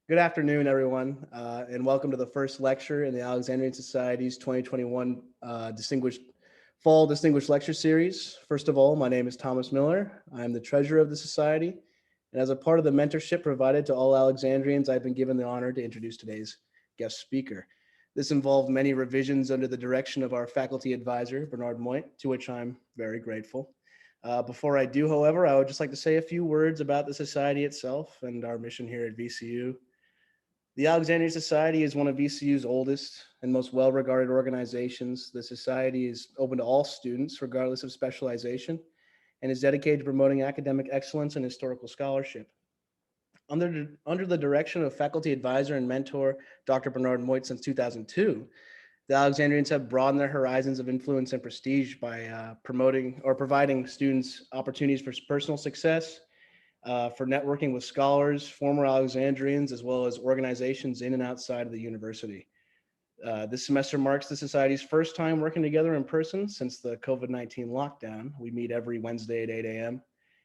Good afternoon, everyone, and welcome to the first lecture in the Alexandrian Society's 2021 Fall Distinguished Lecture Series. First of all, my name is Thomas Miller. I am the treasurer of the Society, and as a part of the mentorship provided to all Alexandrians, I've been given the honor to introduce today's guest speaker. This involved many revisions under the direction of our faculty advisor, Bernard Moit, to which I'm very grateful. Before I do, however, I would just like to say a few words about the Society itself and our mission here at VCU. The Alexandrian Society is one of VCU's oldest and most well-regarded organizations. The Society is open to all students, regardless of specialization, and is dedicated to promoting academic excellence and historical scholarship. Under the direction of faculty advisor and mentor Dr. Bernard Moit since 2002, the Alexandrians have broadened their horizons of influence and prestige by promoting or providing students opportunities for personal success, for networking with scholars, former Alexandrians, as well as organizations in and outside of the university. This semester marks the Society's first time working together in person since the COVID-19 lockdown. We meet every Wednesday at 8 a.m.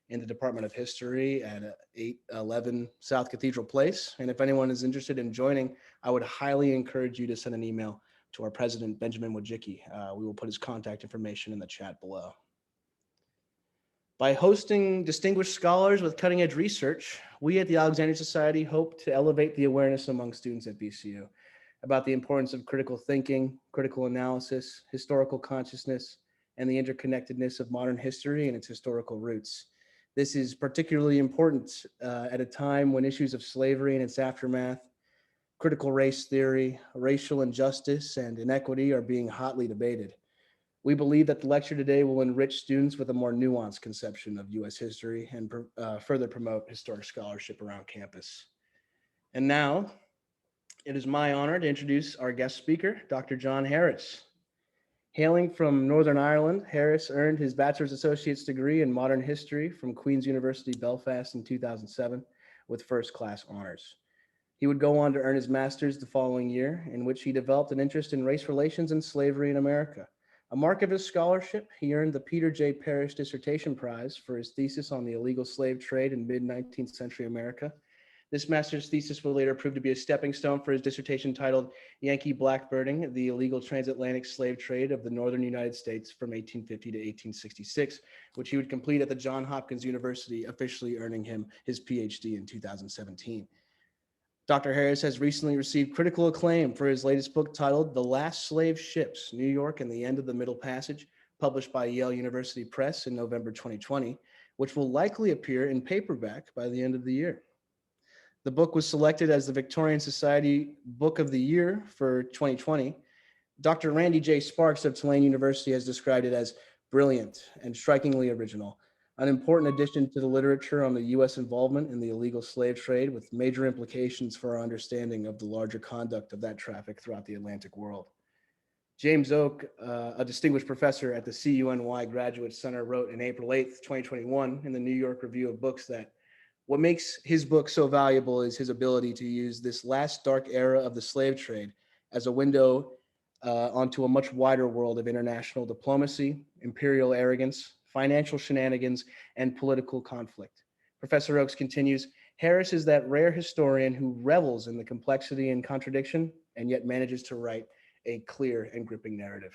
in the Department of History at 811 South Cathedral Place. And if anyone is interested in joining, I would highly encourage you to send an email to our president, Benjamin Wojcicki. We will put his contact information in the chat below. By hosting distinguished scholars with cutting edge research, we at the Alexandrian Society hope to elevate the awareness among students at VCU about the importance of critical thinking, critical analysis, historical consciousness, and the interconnectedness of modern history and its historical roots. This is particularly important at a time when issues of slavery and its aftermath, critical race theory, racial injustice, and inequity are being hotly debated. We believe that the lecture today will enrich students with a more nuanced conception of U.S. history and further promote historic scholarship around campus. And now, it is my honor to introduce our guest speaker, Dr. John Harris. Hailing from Northern Ireland, Harris earned his bachelor's associate's degree in modern history from Queen's University Belfast in 2007 with first-class honors. He would go on to earn his master's the following year, in which he developed an interest in race relations and slavery in America. A mark of his scholarship, he earned the Peter J. Parrish Dissertation Prize for his thesis on the illegal slave trade in mid-19th century America. This master's thesis would later prove to be a stepping stone for his dissertation titled Yankee Blackbirding, the Illegal Transatlantic Slave Trade of the Northern United States from 1850 to 1866, which he would complete at the Johns Hopkins University, officially earning him his PhD in 2017. Dr. Harris has recently received critical acclaim for his latest book titled The Last Slave Ships, New York and the End of the Middle Passage, published by Yale University Press in November 2020, which will likely appear in paperback by the end of the year. The book was selected as the Victorian Society Book of the Year for 2020. Dr. Randy J. Sparks of Tulane University has described it as brilliant and strikingly original, an important addition to the literature on the U.S. involvement in the illegal slave trade with major implications for our understanding of the larger conduct of that traffic throughout the Atlantic world. James Oak, a distinguished professor at the CUNY Graduate Center, wrote in April 8th, 2021 in the New York Review of Books that what makes his book so valuable is his ability to use this last dark era of the slave trade as a window onto a much wider world of international diplomacy, imperial arrogance, financial shenanigans, and political conflict. Professor Oakes continues, Harris is that rare historian who revels in the complexity and contradiction and yet manages to write a clear and gripping narrative.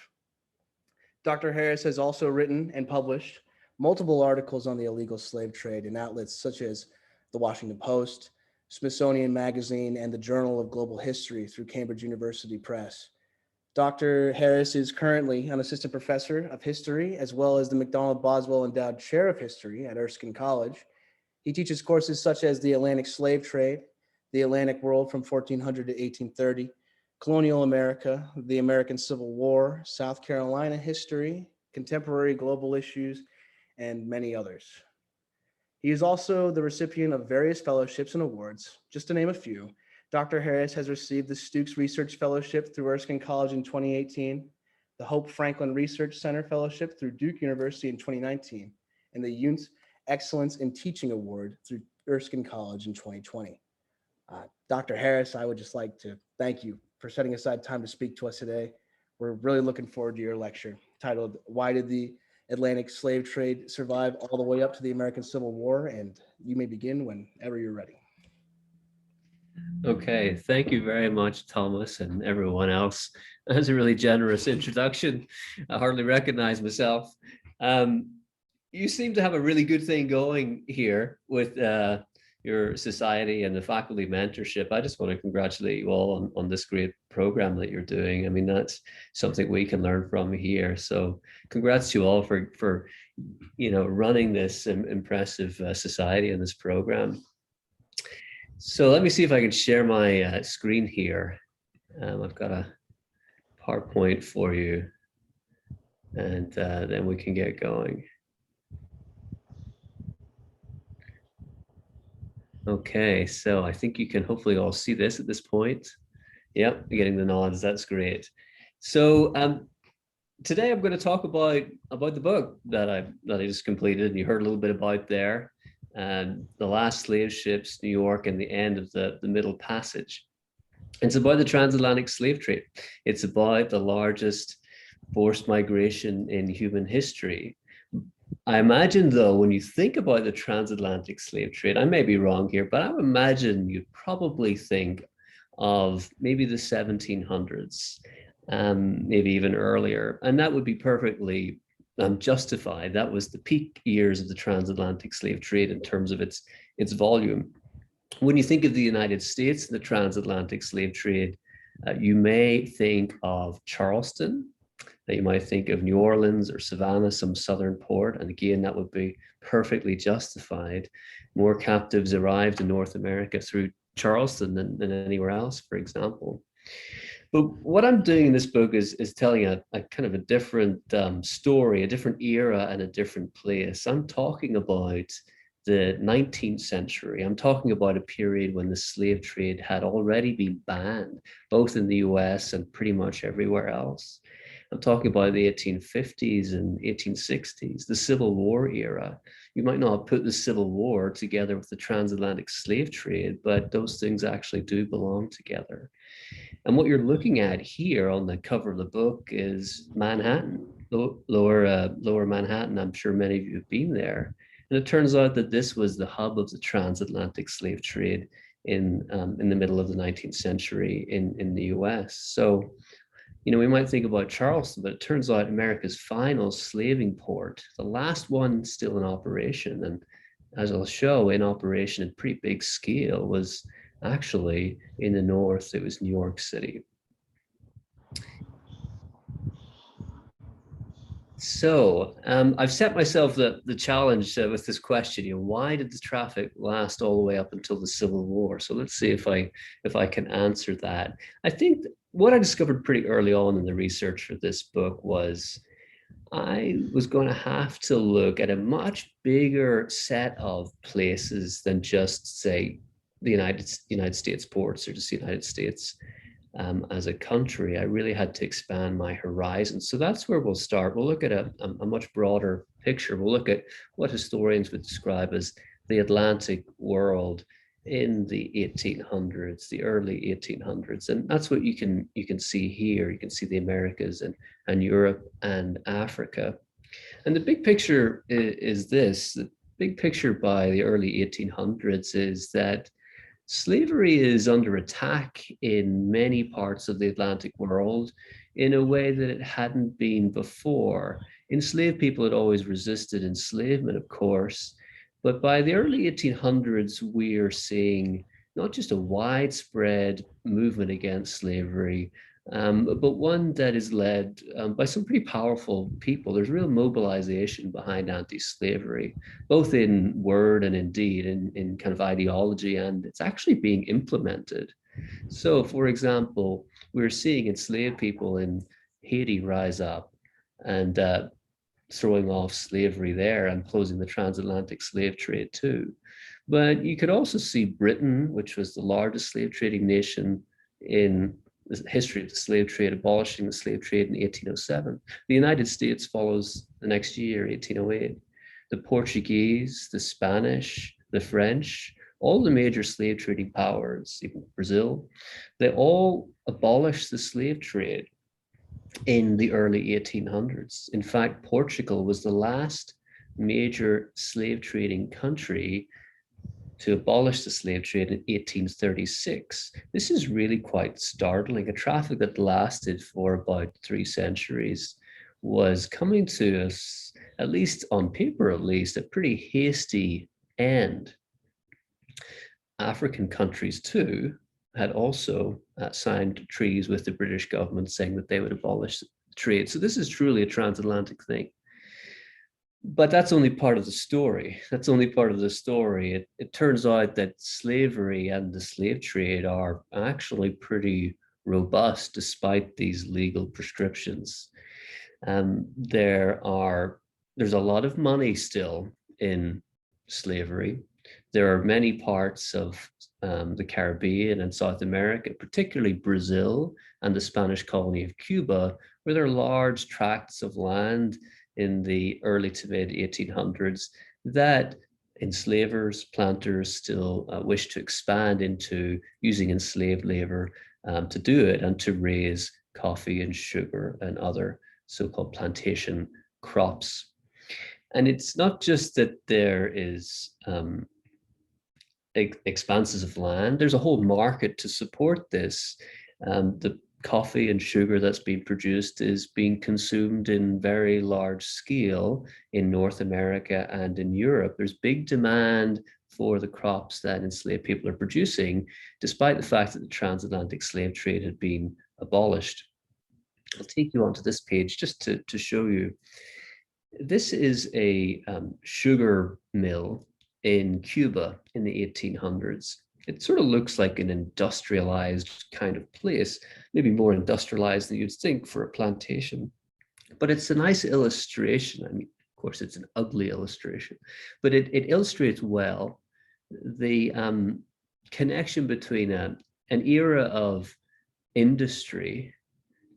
Dr. Harris has also written and published multiple articles on the illegal slave trade in outlets such as the Washington Post, Smithsonian Magazine, and the Journal of Global History through Cambridge University Press. Dr. Harris is currently an assistant professor of history, as well as the McDonald-Boswell Endowed Chair of History at Erskine College. He teaches courses such as the Atlantic Slave Trade, the Atlantic World from 1400 to 1830, Colonial America, the American Civil War, South Carolina history, contemporary global issues, and many others. He is also the recipient of various fellowships and awards. Just to name a few, Dr. Harris has received the Stooks Research Fellowship through Erskine College in 2018, the Hope Franklin Research Center Fellowship through Duke University in 2019, and the Yountz Excellence in Teaching Award through Erskine College in 2020. Dr. Harris, I would just like to thank you for setting aside time to speak to us today. We're really looking forward to your lecture titled, Why Did the Atlantic Slave Trade Survive All the Way Up to the American Civil War? And you may begin whenever you're ready. Okay, thank you very much, Thomas, and everyone else. That's a really generous introduction. I hardly recognize myself. Um, you seem to have a really good thing going here with your society and the faculty mentorship. I just want to congratulate you all on this great program that you're doing. I mean, that's something we can learn from here. So congrats to you all for running this impressive society and this program. So let me see if I can share my screen here. I've got a PowerPoint for you, and then we can get going. Okay, so I think you can hopefully all see this at this point. Yep, getting the nods, that's great. So today I'm going to talk about the book that I just completed, and you heard a little bit about there. The Last Slave Ships, New York, and the End of the Middle Passage. It's about the transatlantic slave trade. It's about the largest forced migration in human history. I imagine, though, when you think about the transatlantic slave trade, I may be wrong here, but I would imagine you'd probably think of maybe the 1700s, maybe even earlier, and that would be perfectly justified. That was the peak years of the transatlantic slave trade in terms of its volume. When you think of the United States and the transatlantic slave trade, you may think of Charleston, that you might think of New Orleans or Savannah, some southern port. And again, that would be perfectly justified. More captives arrived in North America through Charleston than anywhere else, for example. But what I'm doing in this book is telling a kind of a different story, a different era and a different place. I'm talking about the 19th century. I'm talking about a period when the slave trade had already been banned, both in the US and pretty much everywhere else. I'm talking about the 1850s and 1860s, the Civil War era. You might not put the Civil War together with the transatlantic slave trade, but those things actually do belong together. And what you're looking at here on the cover of the book is Manhattan, lower Manhattan. I'm sure many of you have been there. And it turns out that this was the hub of the transatlantic slave trade in the middle of the 19th century in the US. So, we might think about Charleston, but it turns out America's final slaving port, the last one still in operation, and as I'll show, in operation at pretty big scale, was actually in the north. It was New York City. So I've set myself the challenge with this question, why did the traffic last all the way up until the Civil War? So let's see if I can answer that. I think what I discovered pretty early on in the research for this book was I was going to have to look at a much bigger set of places than just, say, the United States ports or just the United States as a country. I really had to expand my horizons. So that's where we'll start. We'll look at a much broader picture. We'll look at what historians would describe as the Atlantic world in the 1800s, the early 1800s. And that's what you can see here. You can see the Americas and Europe and Africa. And the big picture is this. The big picture by the early 1800s is that slavery is under attack in many parts of the Atlantic world in a way that it hadn't been before. Enslaved people had always resisted enslavement, of course, but by the early 1800s, we're seeing not just a widespread movement against slavery, but one that is led by some pretty powerful people. There's real mobilization behind anti-slavery, both in word and in deed, in kind of ideology, and it's actually being implemented. So, for example, we're seeing enslaved people in Haiti rise up and throwing off slavery there and closing the transatlantic slave trade too. But you could also see Britain, which was the largest slave trading nation in the history of the slave trade, abolishing the slave trade in 1807. The United States follows the next year, 1808. The Portuguese, the Spanish, the French, all the major slave trading powers, even Brazil, they all abolished the slave trade in the early 1800s. In fact, Portugal was the last major slave trading country to abolish the slave trade in 1836. This is really quite startling. A traffic that lasted for about 3 centuries was coming to us, at least on paper, at least, a pretty hasty end. African countries too had also signed treaties with the British government saying that they would abolish trade. So this is truly a transatlantic thing. But that's only part of the story. That's only part of the story. It turns out that slavery and the slave trade are actually pretty robust despite these legal prescriptions. There's a lot of money still in slavery. There are many parts of the Caribbean and South America, particularly Brazil and the Spanish colony of Cuba, where there are large tracts of land in the early to mid 1800s that enslavers, planters still wish to expand into using enslaved labor to do it and to raise coffee and sugar and other so-called plantation crops. And it's not just that there is expanses of land, there's a whole market to support this. The coffee and sugar that's being produced is being consumed in very large scale in North America and in Europe. There's big demand for the crops that enslaved people are producing, despite the fact that the transatlantic slave trade had been abolished. I'll take you onto this page just to show you. This is a sugar mill in Cuba in the 1800s. It sort of looks like an industrialized kind of place, maybe more industrialized than you'd think for a plantation. But it's a nice illustration. I mean, of course, it's an ugly illustration, but it illustrates well the connection between an era of industry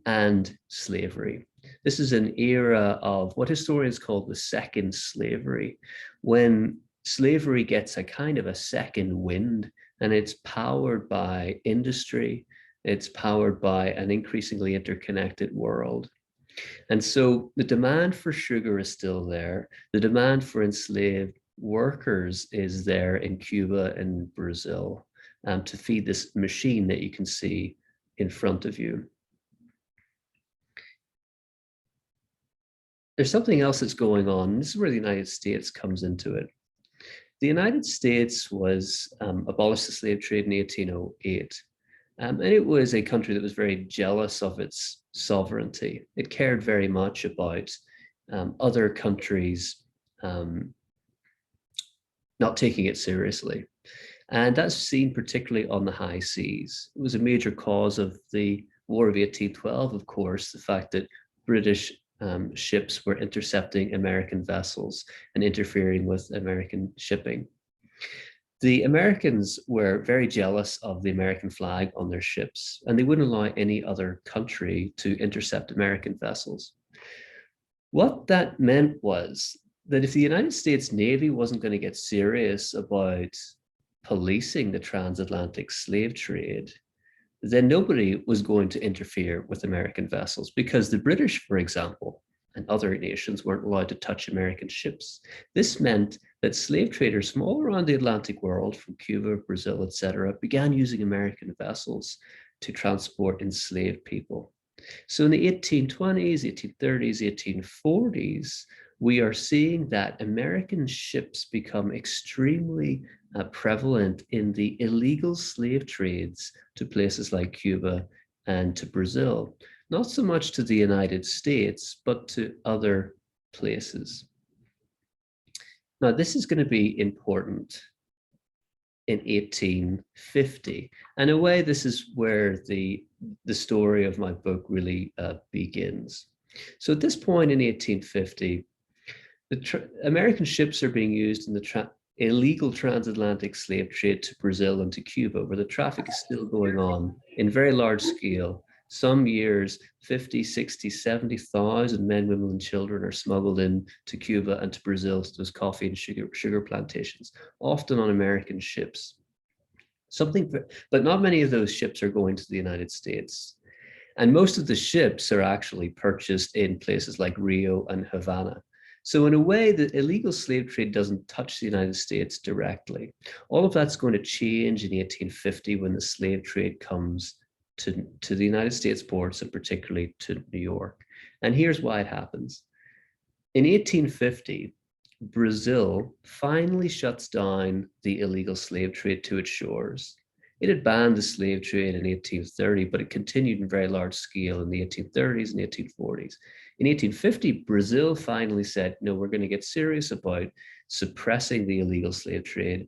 and slavery. This is an era of what historians call the second slavery, when slavery gets a kind of a second wind, and it's powered by industry, it's powered by an increasingly interconnected world. And so the demand for sugar is still there. The demand for enslaved workers is there in Cuba and Brazil to feed this machine that you can see in front of you. There's something else that's going on. This is where the United States comes into it. The United States was abolished the slave trade in 1808. And it was a country that was very jealous of its sovereignty. It cared very much about other countries not taking it seriously. And that's seen particularly on the high seas. It was a major cause of the War of 1812, of course, the fact that British ships were intercepting American vessels and interfering with American shipping. The Americans were very jealous of the American flag on their ships, and they wouldn't allow any other country to intercept American vessels. What that meant was that if the United States Navy wasn't going to get serious about policing the transatlantic slave trade, then nobody was going to interfere with American vessels, because the British, for example, and other nations weren't allowed to touch American ships. This meant that slave traders from all around the Atlantic world, from Cuba, Brazil, etc., began using American vessels to transport enslaved people. So in the 1820s, 1830s, 1840s, we are seeing that American ships become extremely prevalent in the illegal slave trades to places like Cuba and to Brazil, not so much to the United States, but to other places. Now, this is going to be important in 1850. And in a way, this is where the story of my book really begins. So at this point in 1850, American ships are being used in the illegal transatlantic slave trade to Brazil and to Cuba, where the traffic is still going on in very large scale. Some years, 50, 60, 70,000 men, women, and children are smuggled in to Cuba and to Brazil to those coffee and sugar plantations, often on American ships. But not many of those ships are going to the United States. And most of the ships are actually purchased in places like Rio and Havana. So in a way, the illegal slave trade doesn't touch the United States directly. All of that's going to change in 1850 when the slave trade comes to the United States ports, and particularly to New York. And here's why it happens. In 1850, Brazil finally shuts down the illegal slave trade to its shores. It had banned the slave trade in 1830, but it continued in very large scale in the 1830s and 1840s. In 1850, Brazil finally said, no, we're going to get serious about suppressing the illegal slave trade.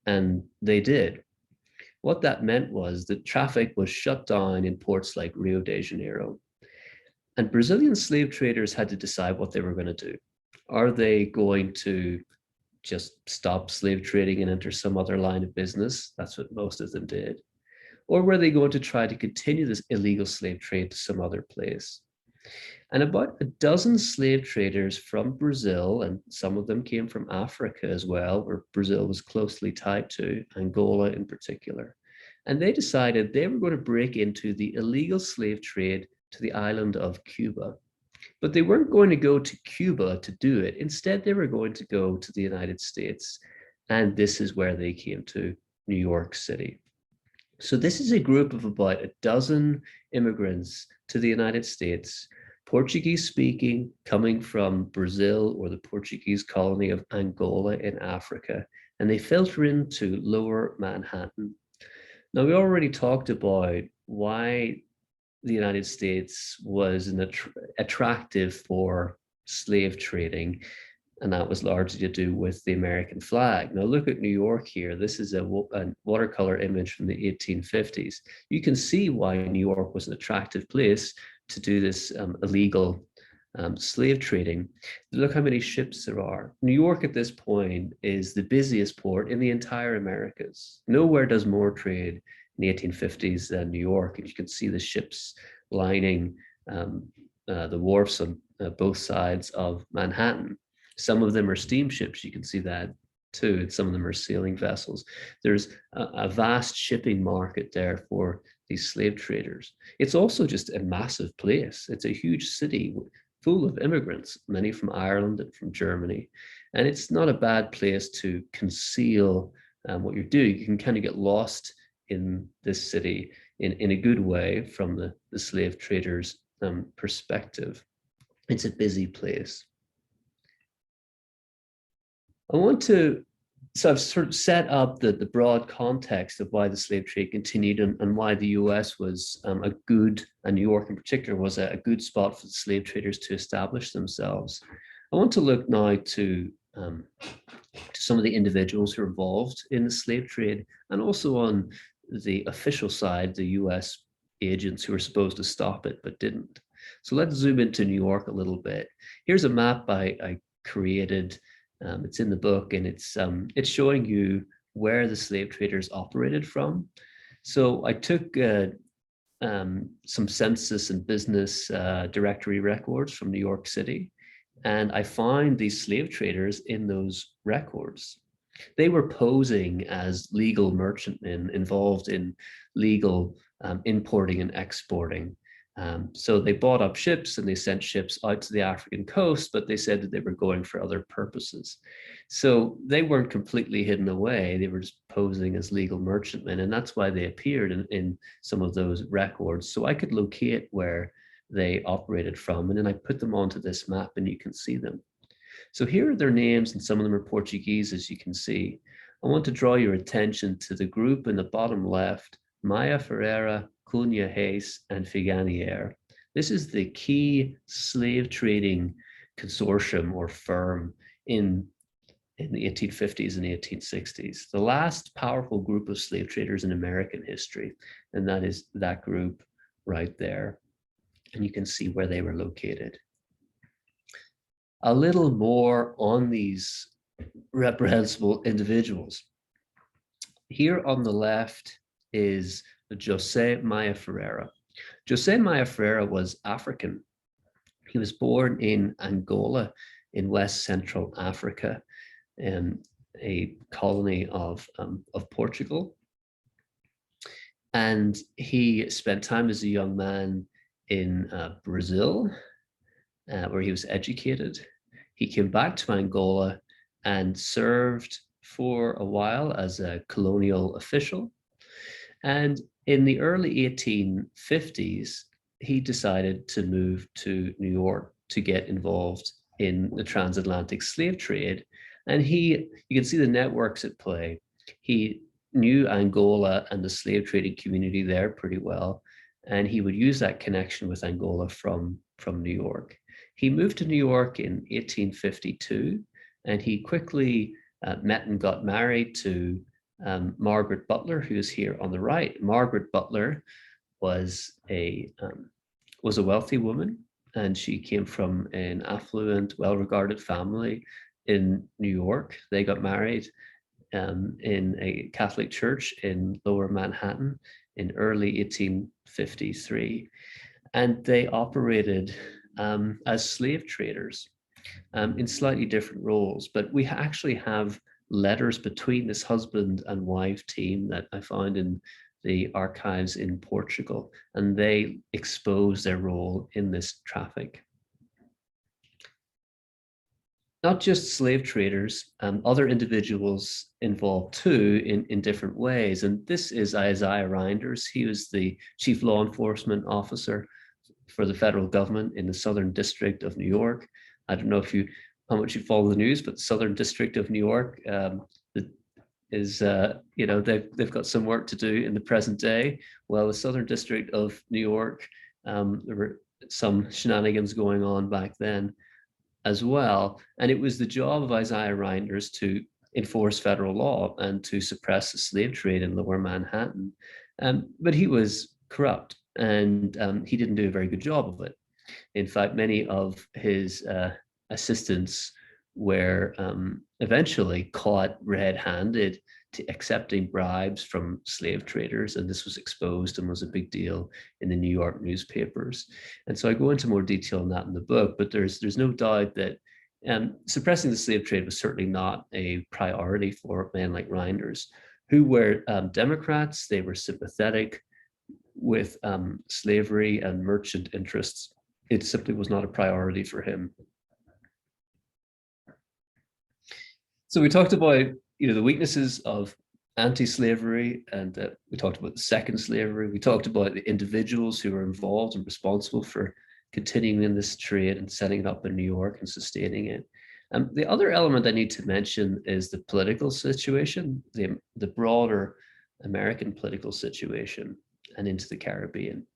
And they did. What that meant was that traffic was shut down in ports like Rio de Janeiro. And Brazilian slave traders had to decide what they were going to do. Are they going to just stop slave trading and enter some other line of business? That's what most of them did. Or were they going to try to continue this illegal slave trade to some other place? And about a dozen slave traders from Brazil, and some of them came from Africa as well, where Brazil was closely tied to, Angola in particular. And they decided they were going to break into the illegal slave trade to the island of Cuba. But they weren't going to go to Cuba to do it. Instead, they were going to go to the United States. And this is where they came to New York City. So this is a group of about a dozen immigrants to the United States, Portuguese speaking, coming from Brazil or the Portuguese colony of Angola in Africa. And they filter into lower Manhattan. Now, we already talked about why the United States was attractive for slave trading, and that was largely to do with the American flag. Now look at New York here. This is a watercolor image from the 1850s. You can see why New York was an attractive place to do this illegal slave trading. Look how many ships there are. New York at this point is the busiest port in the entire Americas. Nowhere does more trade in the 1850s than New York, and you can see the ships lining the wharfs on both sides of Manhattan. Some of them are steamships, you can see that too, and some of them are sailing vessels. There's a vast shipping market there for these slave traders. It's also just a massive place. It's a huge city full of immigrants, many from Ireland and from Germany. And it's not a bad place to conceal what you're doing. You can kind of get lost in this city in a good way from the slave traders' perspective. It's a busy place. So I've sort of set up the broad context of why the slave trade continued and why the US was and New York in particular, was a good spot for the slave traders to establish themselves. I want to look now to some of the individuals who are involved in the slave trade, and also on the official side, the US agents who were supposed to stop it but didn't. So let's zoom into New York a little bit. Here's a map I created. It's in the book, and it's showing you where the slave traders operated from. So I took some census and business directory records from New York City, and I found these slave traders in those records. They were posing as legal merchantmen involved in legal importing and exporting. So they bought up ships and they sent ships out to the African coast, but they said that they were going for other purposes. So they weren't completely hidden away. They were just posing as legal merchantmen, and that's why they appeared in some of those records. So I could locate where they operated from, and then I put them onto this map and you can see them. So here are their names, and some of them are Portuguese, as you can see. I want to draw your attention to the group in the bottom left, Maya Ferreira, Cunha Reis, and Figanier. This is the key slave trading consortium or firm in the 1850s and 1860s. The last powerful group of slave traders in American history, and that is that group right there. And you can see where they were located. A little more on these reprehensible individuals. Here on the left is Jose Maya Ferreira. Jose Maya Ferreira was African. He was born in Angola in West Central Africa, a colony of Portugal. And he spent time as a young man in Brazil, where he was educated. He came back to Angola and served for a while as a colonial official. And in the early 1850s, he decided to move to New York to get involved in the transatlantic slave trade. And you can see the networks at play. He knew Angola and the slave trading community there pretty well. And he would use that connection with Angola from New York. He moved to New York in 1852, and he quickly met and got married to Margaret Butler, who is here on the right. Margaret Butler was a wealthy woman, and she came from an affluent, well-regarded family in New York. They got married in a Catholic church in Lower Manhattan in early 1853, and they operated as slave traders in slightly different roles. But we actually have letters between this husband and wife team that I found in the archives in Portugal, and they expose their role in this traffic. Not just slave traders, other individuals involved too in different ways. And this is Isaiah Reinders. He was the chief law enforcement officer for the federal government in the Southern District of New York. I don't know how much you follow the news, but the Southern District of New York is, they've got some work to do in the present day. Well, the Southern District of New York, there were some shenanigans going on back then as well. And it was the job of Isaiah Reinders to enforce federal law and to suppress the slave trade in Lower Manhattan. But he was corrupt, and he didn't do a very good job of it. In fact, many of his assistants were eventually caught red-handed to accepting bribes from slave traders, and this was exposed and was a big deal in the New York newspapers. And so I go into more detail on that in the book, but there's no doubt that suppressing the slave trade was certainly not a priority for men like Reinders, who were Democrats. They were sympathetic with slavery and merchant interests. It simply was not a priority for him. So we talked about the weaknesses of anti-slavery, and we talked about the second slavery. We talked about the individuals who were involved and responsible for continuing in this trade and setting it up in New York and sustaining it. The other element I need to mention is the political situation, the broader American political situation and into the Caribbean.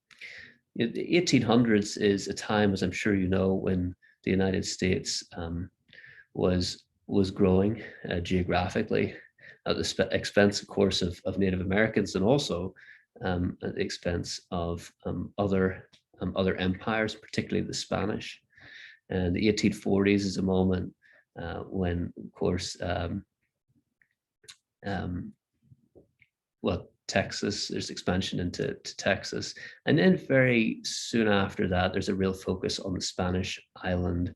The 1800s is a time, as I'm sure you know, when the United States was growing geographically at the expense, of course, of Native Americans, and also at the expense of other empires, particularly the Spanish. And the 1840s is a moment when, of course, Texas, there's expansion into Texas. And then very soon after that, there's a real focus on the Spanish island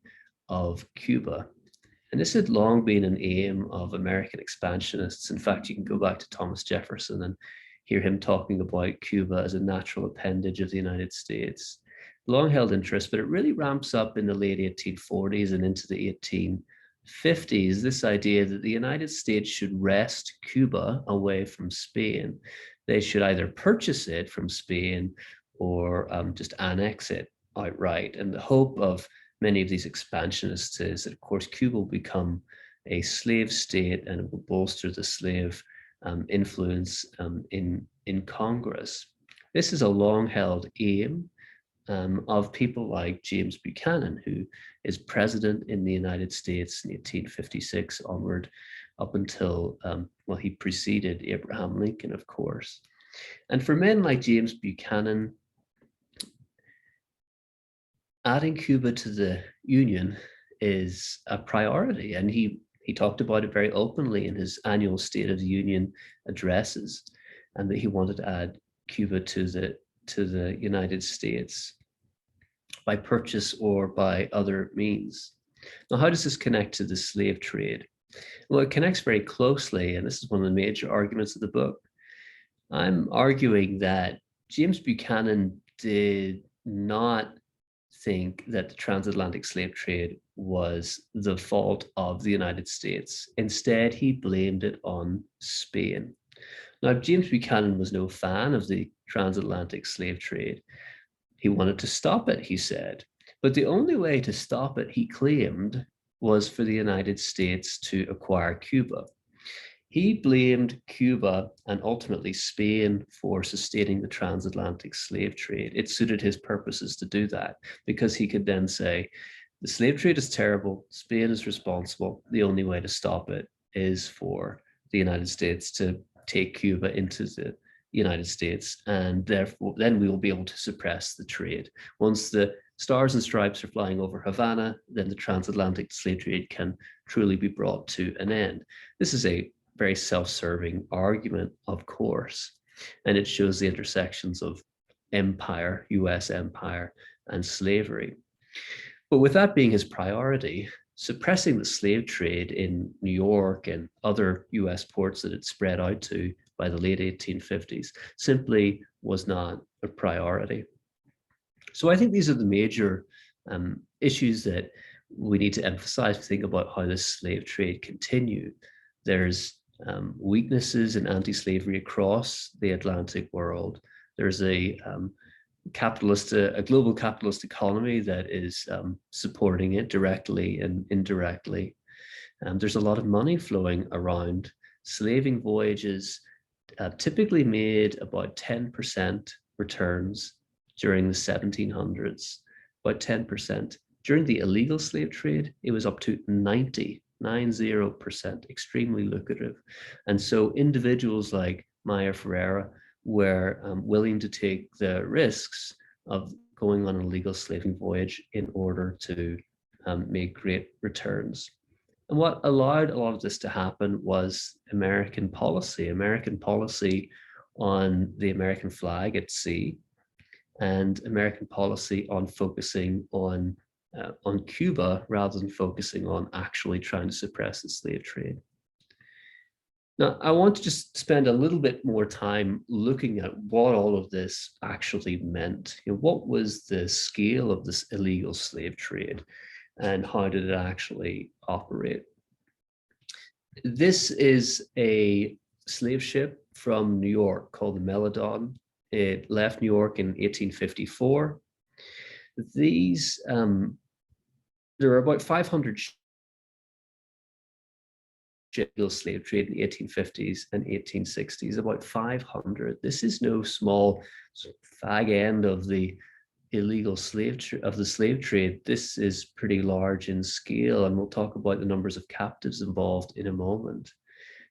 of Cuba. And this had long been an aim of American expansionists. In fact, you can go back to Thomas Jefferson and hear him talking about Cuba as a natural appendage of the United States. Long held interest, but it really ramps up in the late 1840s and into the 1850s, this idea that the United States should wrest Cuba away from Spain. They should either purchase it from Spain or just annex it outright. And the hope of many of these expansionists is that, of course, Cuba will become a slave state and it will bolster the slave influence in Congress. This is a long-held aim of people like James Buchanan, who is president in the United States in 1856 onward, up until, he preceded Abraham Lincoln, of course. And for men like James Buchanan, adding Cuba to the Union is a priority, and he talked about it very openly in his annual State of the Union addresses, and that he wanted to add Cuba to the United States by purchase or by other means. Now, how does this connect to the slave trade? Well, it connects very closely, and this is one of the major arguments of the book. I'm arguing that James Buchanan did not think that the transatlantic slave trade was the fault of the United States. Instead, he blamed it on Spain. Now, James Buchanan was no fan of the transatlantic slave trade. He wanted to stop it, he said. But the only way to stop it, he claimed, was for the United States to acquire Cuba. He blamed Cuba and ultimately Spain for sustaining the transatlantic slave trade. It suited his purposes to do that because he could then say, the slave trade is terrible, Spain is responsible. The only way to stop it is for the United States to take Cuba into the United States, and therefore then we will be able to suppress the trade. Once the stars and stripes are flying over Havana, then the transatlantic slave trade can truly be brought to an end. This is a very self-serving argument, of course, and it shows the intersections of empire, US empire, and slavery. But with that being his priority, suppressing the slave trade in New York and other US ports that it spread out to by the late 1850s simply was not a priority. So I think these are the major issues that we need to emphasize to think about how this slave trade continued. There's weaknesses in anti-slavery across the Atlantic world. There's a global capitalist economy that is supporting it directly and indirectly. There's a lot of money flowing around. Slaving voyages typically made about 10% returns during the 1700s, about 10%. During the illegal slave trade, it was up to 90%, extremely lucrative. And so individuals like Maya Ferreira were willing to take the risks of going on an illegal slaving voyage in order to make great returns. And what allowed a lot of this to happen was American policy on the American flag at sea, and American policy on focusing on Cuba rather than focusing on actually trying to suppress the slave trade. Now, I want to just spend a little bit more time looking at what all of this actually meant. What was the scale of this illegal slave trade and how did it actually operate? This is a slave ship from New York called the Melodon. It left New York in 1854. There are about 500 illegal slave trade in the 1850s and 1860s, about 500. This is no small fag end of the illegal slave trade. This is pretty large in scale, and we'll talk about the numbers of captives involved in a moment.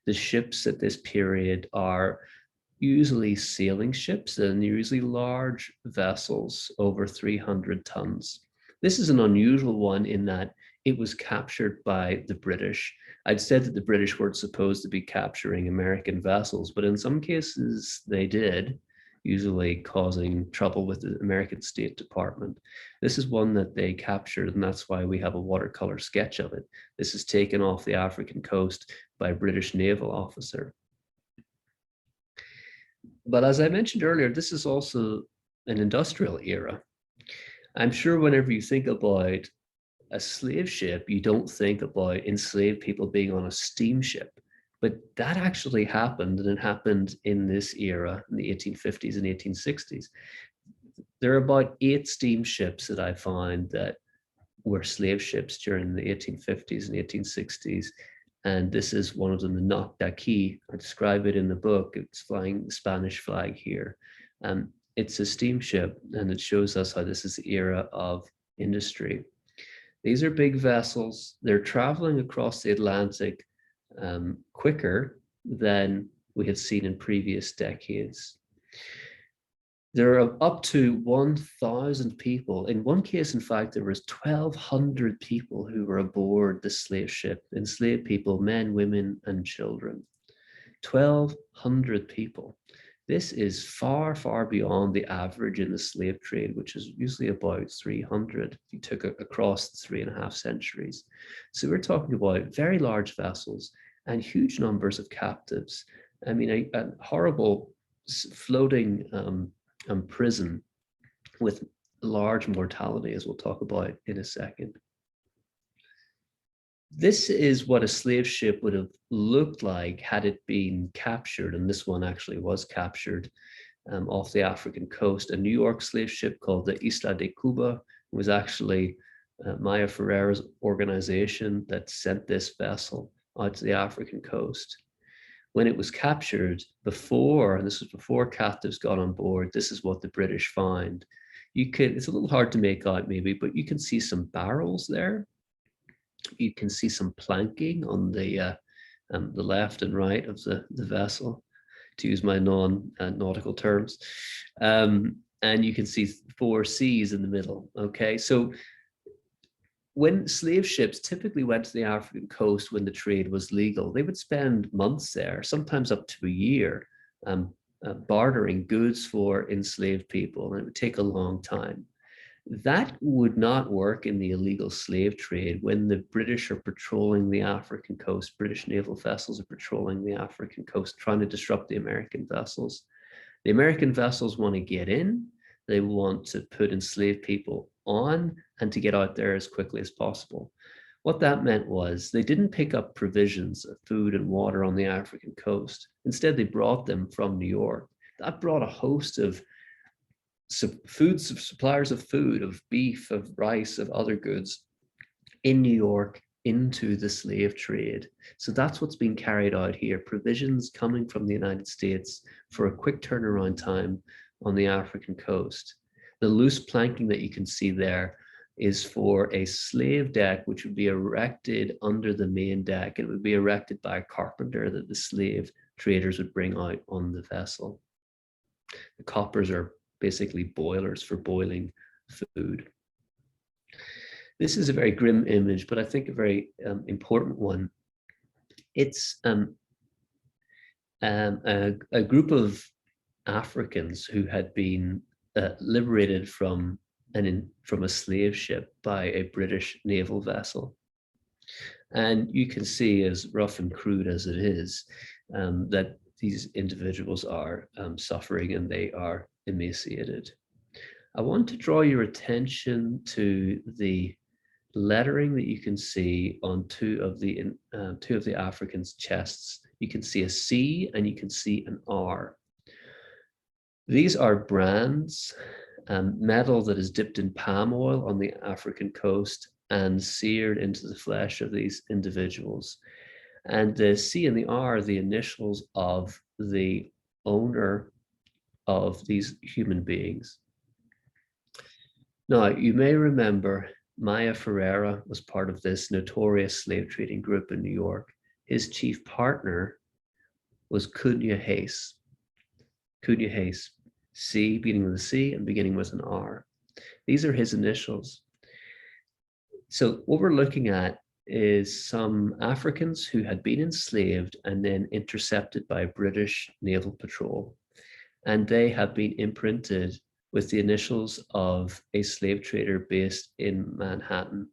The ships at this period are usually sailing ships and usually large vessels over 300 tons. This is an unusual one in that it was captured by the British. I'd said that the British weren't supposed to be capturing American vessels, but in some cases they did, usually causing trouble with the American State Department. This is one that they captured, and that's why we have a watercolor sketch of it. This is taken off the African coast by a British naval officer. But as I mentioned earlier, this is also an industrial era. I'm sure whenever you think about a slave ship, you don't think about enslaved people being on a steamship, but that actually happened, and it happened in this era, in the 1850s and 1860s. There are about 8 steamships that I found that were slave ships during the 1850s and 1860s, and this is one of them, the Knock d'Aqui. I describe it in the book. It's flying the Spanish flag here. It's a steamship, and it shows us how this is the era of industry. These are big vessels. They're traveling across the Atlantic quicker than we had seen in previous decades. There are up to 1,000 people. In one case, in fact, there was 1,200 people who were aboard the slave ship, enslaved people, men, women, and children. 1,200 people. This is far, far beyond the average in the slave trade, which is usually about 300 if you took it across the 3.5 centuries. So we're talking about very large vessels and huge numbers of captives. I mean, a horrible floating prison with large mortality, as we'll talk about in a second. This is what a slave ship would have looked like had it been captured, and this one actually was captured off the African coast. A New York slave ship called the Isla de Cuba was actually Maya Ferreira's organization that sent this vessel out to the African coast. When it was captured, and this was before captives got on board, this is what the British found. It's a little hard to make out maybe, but you can see some barrels there. You can see some planking on the left and right of the vessel, to use my non-nautical terms. And you can see 4 seas in the middle, okay? So when slave ships typically went to the African coast when the trade was legal, they would spend months there, sometimes up to a year, bartering goods for enslaved people, and it would take a long time. That would not work in the illegal slave trade when the British are patrolling the African coast. British naval vessels are patrolling the African coast, trying to disrupt the American vessels. The American vessels want to get in, they want to put enslaved people on, and to get out there as quickly as possible. What that meant was they didn't pick up provisions of food and water on the African coast. Instead, they brought them from New York. That brought a host of suppliers of food, of beef, of rice, of other goods in New York into the slave trade. So that's what's being carried out here. Provisions coming from the United States for a quick turnaround time on the African coast. The loose planking that you can see there is for a slave deck, which would be erected under the main deck. It would be erected by a carpenter that the slave traders would bring out on the vessel. The coppers are basically boilers for boiling food. This is a very grim image, but I think a very important one. It's a group of Africans who had been liberated from a slave ship by a British naval vessel. And you can see, as rough and crude as it is, that these individuals are suffering and they are emaciated. I want to draw your attention to the lettering that you can see on two of the Africans' chests. You can see a C and you can see an R. These are brands, metal that is dipped in palm oil on the African coast and seared into the flesh of these individuals. And the C and the R are the initials of the owner of these human beings. Now, you may remember Maya Ferreira was part of this notorious slave trading group in New York. His chief partner was Cunha Hayes. Cunha Hayes, C, beginning with a C and beginning with an R. These are his initials. So what we're looking at is some Africans who had been enslaved and then intercepted by a British naval patrol. And they have been imprinted with the initials of a slave trader based in Manhattan.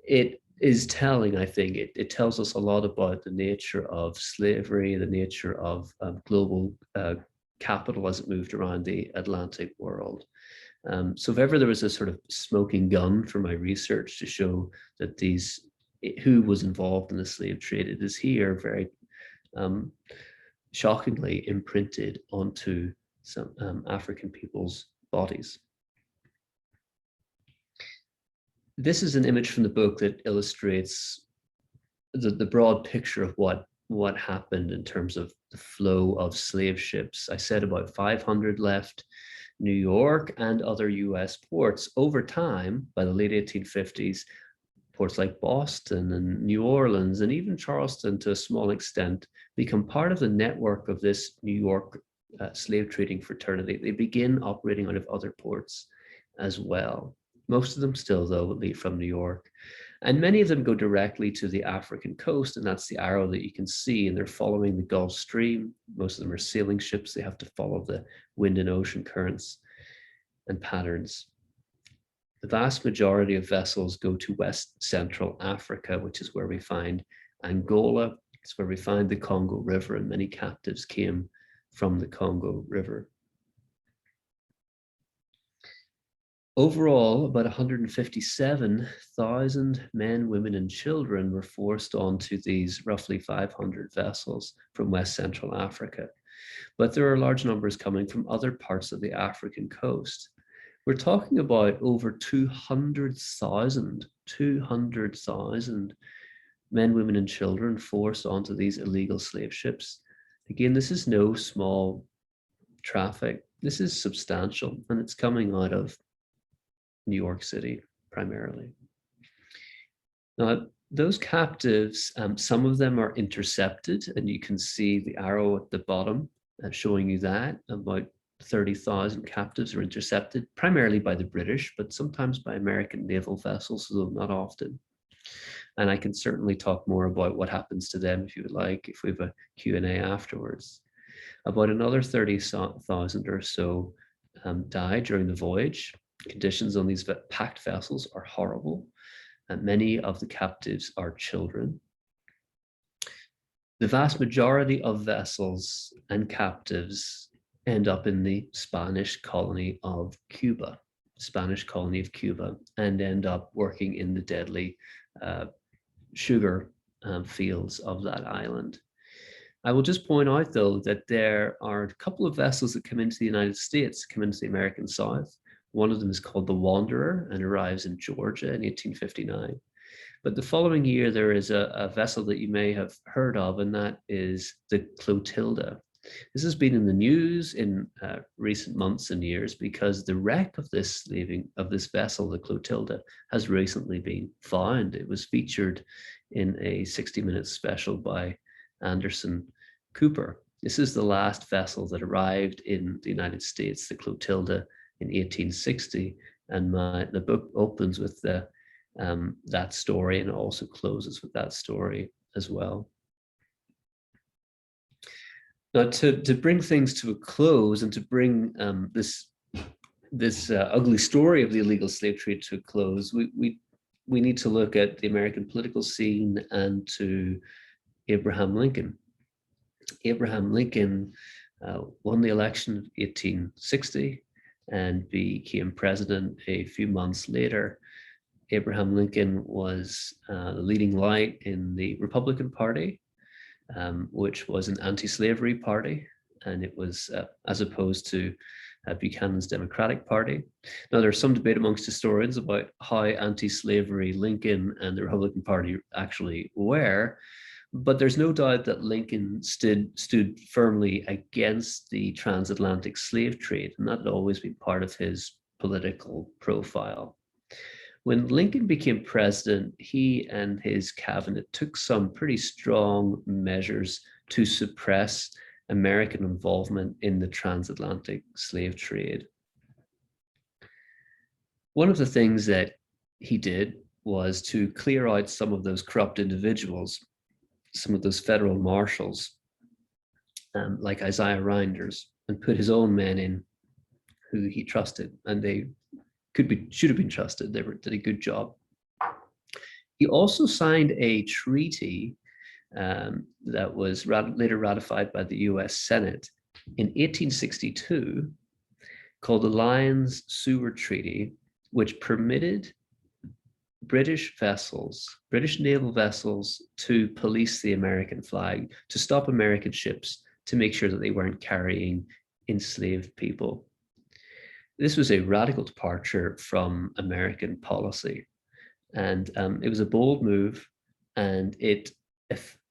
It is telling, I think, it tells us a lot about the nature of slavery, the nature of global capital as it moved around the Atlantic world. So if ever there was a sort of smoking gun for my research to show that who was involved in the slave trade, it is here very shockingly imprinted onto some African people's bodies. This is an image from the book that illustrates the broad picture of what happened in terms of the flow of slave ships. I said about 500 left New York and other US ports. Over time, by the late 1850s, ports like Boston and New Orleans and even Charleston to a small extent become part of the network of this New York slave trading fraternity. They begin operating out of other ports as well. Most of them still, though, leave from New York. And many of them go directly to the African coast, and that's the arrow that you can see, and they're following the Gulf Stream. Most of them are sailing ships. They have to follow the wind and ocean currents and patterns. The vast majority of vessels go to West Central Africa, which is where we find Angola. It's where we find the Congo River, and many captives came from the Congo River. Overall, about 157,000 men, women, and children were forced onto these roughly 500 vessels from West Central Africa. But there are large numbers coming from other parts of the African coast. We're talking about over 200,000 men, women, and children forced onto these illegal slave ships. Again, this is no small traffic. This is substantial, and it's coming out of New York City primarily. Now, those captives, some of them are intercepted, and you can see the arrow at the bottom showing you that about 30,000 captives are intercepted, primarily by the British, but sometimes by American naval vessels, though not often. And I can certainly talk more about what happens to them if you would like, if we have a Q&A afterwards. About another 30,000 or so died during the voyage. Conditions on these packed vessels are horrible, and many of the captives are children. The vast majority of vessels and captives end up in the Spanish colony of Cuba, and end up working in the deadly sugar fields of that island. I will just point out, though, that there are a couple of vessels that come into the United States, come into the American South. One of them is called the Wanderer and arrives in Georgia in 1859. But the following year, there is a vessel that you may have heard of, and that is the Clotilda. This has been in the news in recent months and years because the wreck of this vessel, the Clotilda, has recently been found. It was featured in a 60-minute special by Anderson Cooper. This is the last vessel that arrived in the United States, the Clotilda, in 1860, and the book opens with that story and also closes with that story as well. Now, to bring things to a close and to bring this ugly story of the illegal slave trade to a close, we need to look at the American political scene and to Abraham Lincoln. Abraham Lincoln won the election of 1860 and became president a few months later. Abraham Lincoln was the leading light in the Republican Party, which was an anti-slavery party, and it was as opposed to Buchanan's Democratic Party. Now, there's some debate amongst historians about how anti-slavery Lincoln and the Republican Party actually were, but there's no doubt that Lincoln stood firmly against the transatlantic slave trade, and that had always been part of his political profile. When Lincoln became president, he and his cabinet took some pretty strong measures to suppress American involvement in the transatlantic slave trade. One of the things that he did was to clear out some of those corrupt individuals, some of those federal marshals, like Isaiah Reinders, and put his own men in who he trusted, and they should have been trusted. They did a good job. He also signed a treaty that was later ratified by the US Senate in 1862 called the Lyons-Seward Treaty, which permitted British naval vessels to police the American flag, to stop American ships, to make sure that they weren't carrying enslaved people. This was a radical departure from American policy, and it was a bold move, and it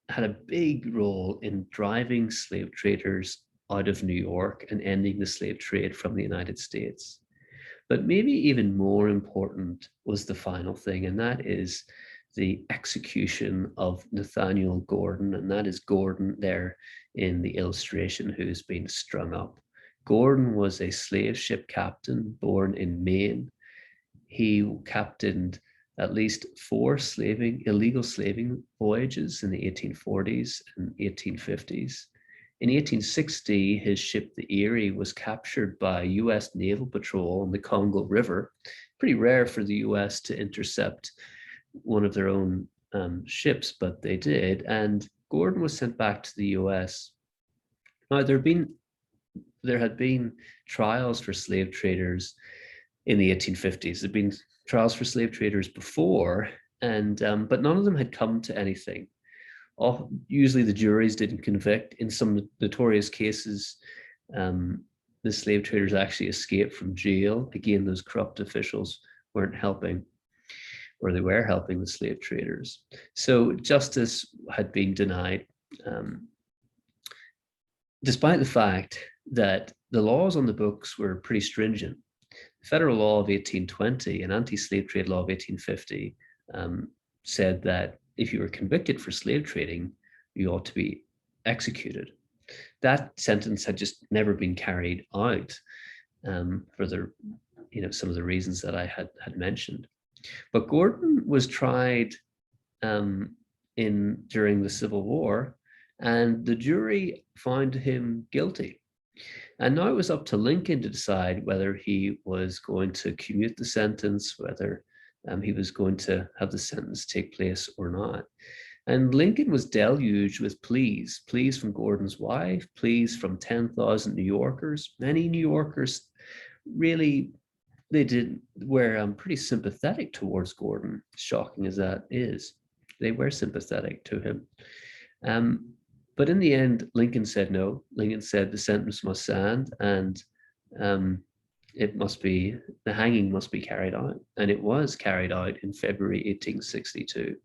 had a big role in driving slave traders out of New York and ending the slave trade from the United States. But maybe even more important was the final thing, and that is the execution of Nathaniel Gordon, and that is Gordon there in the illustration who's been strung up. Gordon was a slave ship captain born in Maine. He captained at least 4 illegal slaving voyages in the 1840s and 1850s. In 1860, his ship, the Erie, was captured by US Naval Patrol on the Congo River. Pretty rare for the US to intercept one of their own ships, but they did. And Gordon was sent back to the US. Now, there had been trials for slave traders in the 1850s. There'd been trials for slave traders before, and but none of them had come to anything. Usually the juries didn't convict. In some notorious cases, the slave traders actually escaped from jail. Again, those corrupt officials weren't helping, or they were helping the slave traders. So justice had been denied, despite the fact that the laws on the books were pretty stringent. The federal law of 1820 and anti-slave trade law of 1850 said that if you were convicted for slave trading, you ought to be executed. That sentence had just never been carried out for the, some of the reasons that I had mentioned. But Gordon was tried during the Civil War, and the jury found him guilty. And now it was up to Lincoln to decide whether he was going to commute the sentence, whether he was going to have the sentence take place or not. And Lincoln was deluged with pleas from Gordon's wife, pleas from 10,000 New Yorkers. Many New Yorkers really, were pretty sympathetic towards Gordon, shocking as that is. They were sympathetic to him. But in the end, Lincoln said no. Lincoln said the sentence must stand, and the hanging must be carried out. And it was carried out in February 1862.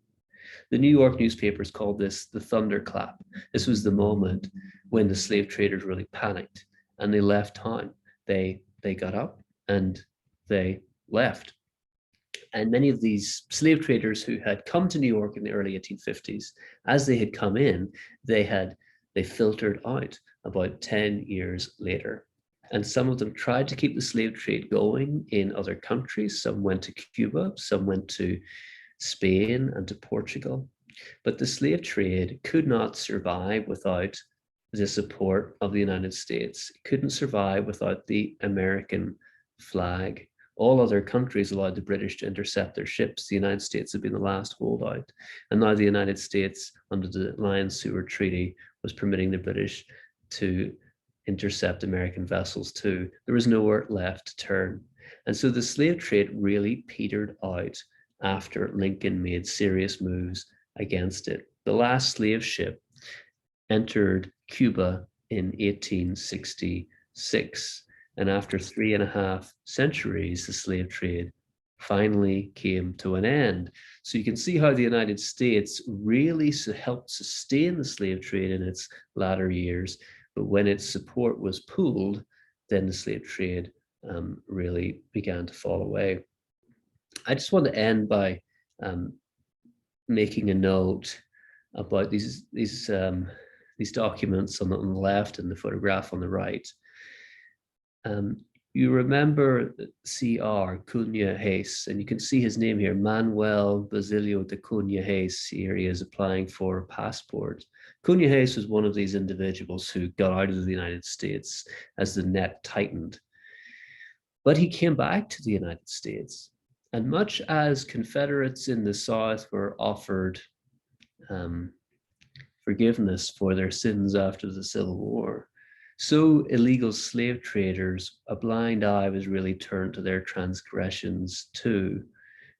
The New York newspapers called this the thunderclap. This was the moment when the slave traders really panicked and they left town. They got up and they left. And many of these slave traders who had come to New York in the early 1850s, as they had come in, they filtered out about 10 years later. And some of them tried to keep the slave trade going in other countries. Some went to Cuba, some went to Spain and to Portugal. But the slave trade could not survive without the support of the United States. It couldn't survive without the American flag. All other countries allowed the British to intercept their ships. The United States had been the last holdout. And now the United States, under the Lion-Seward Treaty, was permitting the British to intercept American vessels too. There was nowhere left to turn. And so the slave trade really petered out after Lincoln made serious moves against it. The last slave ship entered Cuba in 1866. And after 3.5 centuries, the slave trade finally came to an end. So you can see how the United States really helped sustain the slave trade in its latter years. But when its support was pooled, then the slave trade really began to fall away. I just want to end by making a note about these documents on the left and the photograph on the right. You remember C.R. Cunha Hayes, and you can see his name here, Manuel Basilio de Cunha Hayes. Here he is applying for a passport. Cunha Hayes was one of these individuals who got out of the United States as the net tightened. But he came back to the United States. And much as Confederates in the South were offered forgiveness for their sins after the Civil War, so illegal slave traders, a blind eye was really turned to their transgressions too.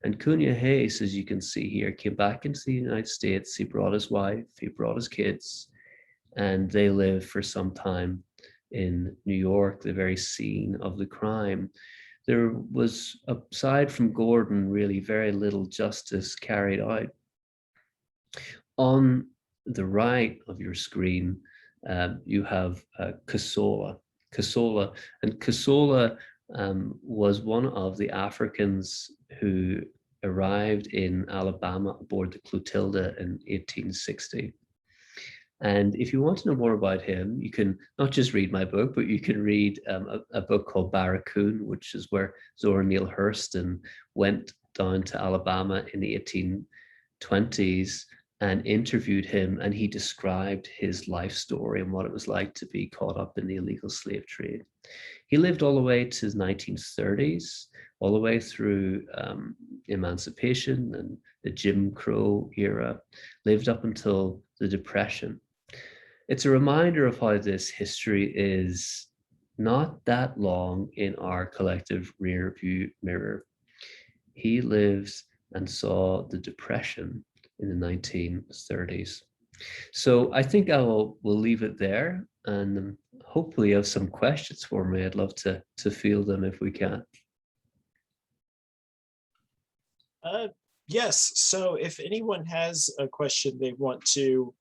And Cunha Hayes, as you can see here, came back into the United States. He brought his wife, he brought his kids, and they lived for some time in New York, the very scene of the crime. There was, aside from Gordon, really very little justice carried out. On the right of your screen, you have Casola. And Casola was one of the Africans who arrived in Alabama aboard the Clotilda in 1860. And if you want to know more about him, you can not just read my book, but you can read a book called Barracoon, which is where Zora Neale Hurston went down to Alabama in the 1820s and interviewed him, and he described his life story and what it was like to be caught up in the illegal slave trade. He lived all the way to the 1930s, all the way through emancipation and the Jim Crow era, lived up until the Depression. It's a reminder of how this history is not that long in our collective rear view mirror. He lives and saw the Depression in the 1930s. So I think we'll leave it there, and hopefully you have some questions for me. I'd love to field them if we can. Yes, so if anyone has a question they want to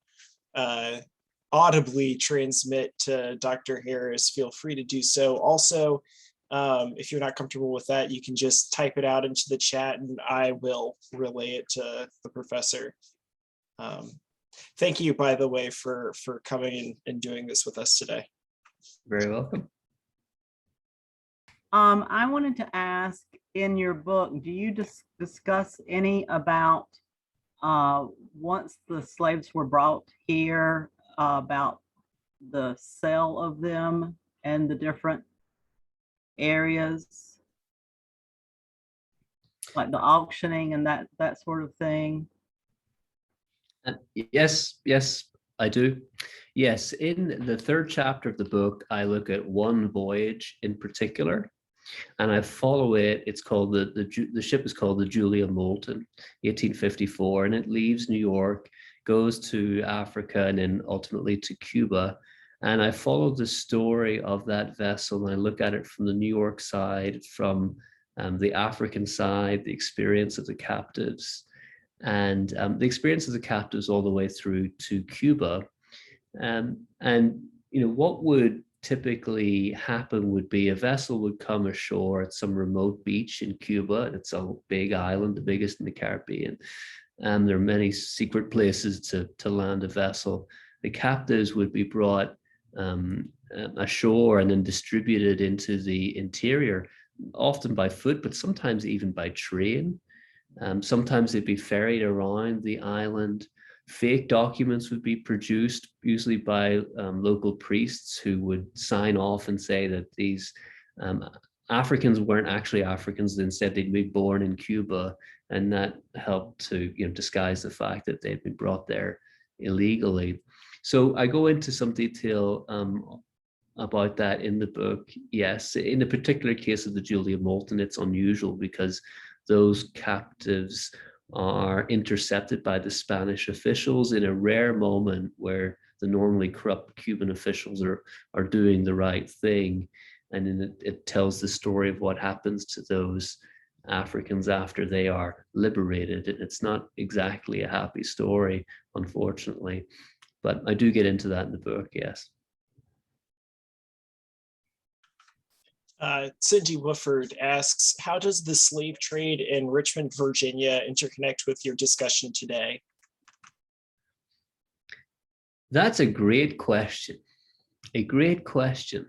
audibly transmit to Dr. Harris, feel free to do so. Also, if you're not comfortable with that, you can just type it out into the chat and I will relay it to the professor. Thank you, by the way, for coming and doing this with us today. Very welcome. I wanted to ask, in your book, do you discuss any about once the slaves were brought here, about the sale of them and the different areas, like the auctioning and that sort of thing? Yes, I do. Yes, in the third chapter of the book, I look at one voyage in particular, and I follow it. It's called the ship is called the Julia Moulton, 1854, and it leaves New York, goes to Africa, and then ultimately to Cuba. And I follow the story of that vessel, and I look at it from the New York side, from the African side, the experience of the captives, and the experience of the captives all the way through to Cuba. And what would typically happen would be a vessel would come ashore at some remote beach in Cuba. It's a big island, the biggest in the Caribbean. And there are many secret places to land a vessel. The captives would be brought ashore and then distributed into the interior, often by foot, but sometimes even by train. Sometimes they'd be ferried around the island. Fake documents would be produced, usually by local priests, who would sign off and say that these Africans weren't actually Africans. Instead, they'd be born in Cuba, and that helped to disguise the fact that they'd been brought there illegally. So I go into some detail about that in the book. Yes, in the particular case of the Julia Moulton, it's unusual because those captives are intercepted by the Spanish officials in a rare moment where the normally corrupt Cuban officials are doing the right thing. And then it tells the story of what happens to those Africans after they are liberated. And it's not exactly a happy story, unfortunately, but I do get into that in the book, yes. Cindy Wooford asks, how does the slave trade in Richmond, Virginia interconnect with your discussion today? That's a great question. A great question.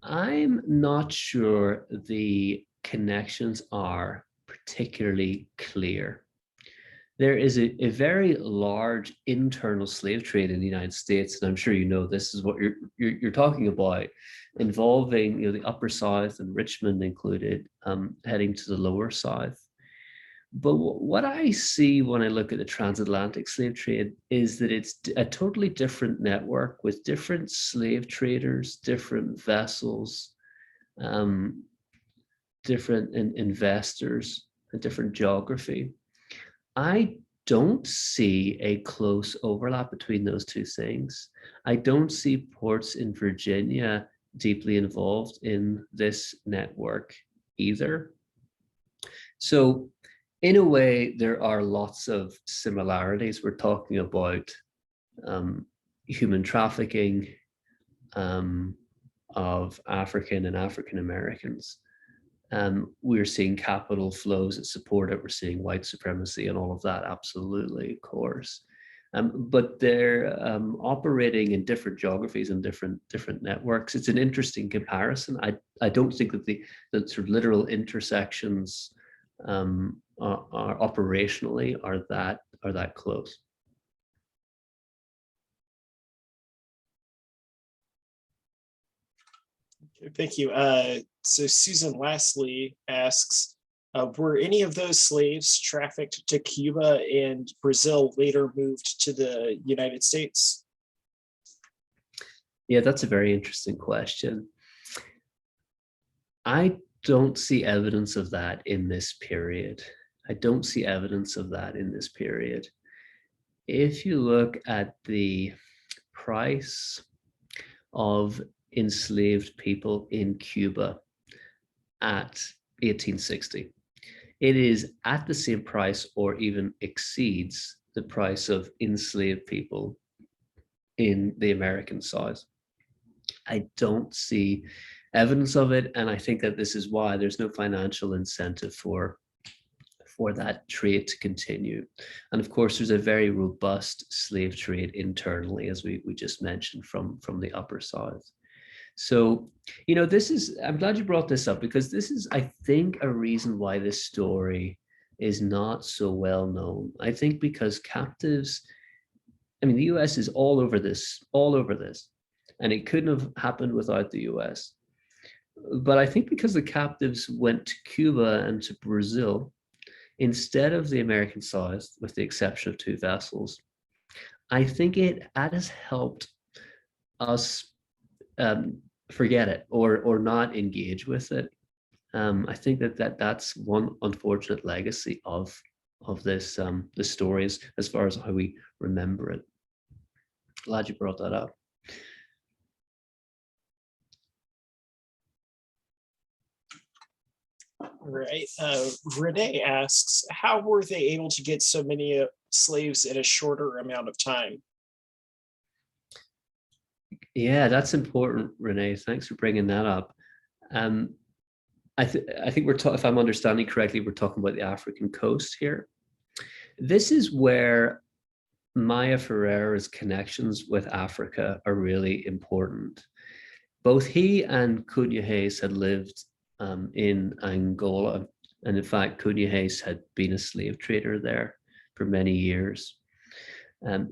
I'm not sure the connections are particularly clear. There is a very large internal slave trade in the United States, and I'm sure you know this is what you're talking about, involving the Upper South and Richmond included, heading to the Lower South. But what I see when I look at the transatlantic slave trade is that it's a totally different network with different slave traders, different vessels, different investors, and different geography. I don't see a close overlap between those two things. I don't see ports in Virginia deeply involved in this network either. So in a way, there are lots of similarities. We're talking about human trafficking of African and African Americans. We're seeing capital flows that support it. We're seeing white supremacy and all of that, absolutely, of course. But they're operating in different geographies and different networks. It's an interesting comparison. I don't think that the sort of literal intersections are operationally are that close. Thank you. So Susan Lastly asks, were any of those slaves trafficked to Cuba and Brazil later moved to the United States? Yeah, that's a very interesting question. I don't see evidence of that in this period. I don't see evidence of that in this period. If you look at the price of enslaved people in Cuba at 1860, it is at the same price or even exceeds the price of enslaved people in the American South. I don't see evidence of it, and I think that this is why there's no financial incentive for that trade to continue. And of course, there's a very robust slave trade internally, as we just mentioned, from the Upper South. So, this is, I'm glad you brought this up, because this is, I think, a reason why this story is not so well known. I think because captives, I mean, the US is all over this, and it couldn't have happened without the US. But I think because the captives went to Cuba and to Brazil, instead of the American South, with the exception of 2 vessels, I think it has helped us forget it or not engage with it. I think that's one unfortunate legacy of this the stories as far as how we remember it. Glad you brought that up. Right. Renee asks, how were they able to get so many slaves in a shorter amount of time? Yeah, that's important, Renee. Thanks for bringing that up. I think we're if I'm understanding correctly, we're talking about the African coast here. This is where Maya Ferreira's connections with Africa are really important. Both he and Cunha Hayes had lived in Angola, and in fact, Cunha Hayes had been a slave trader there for many years.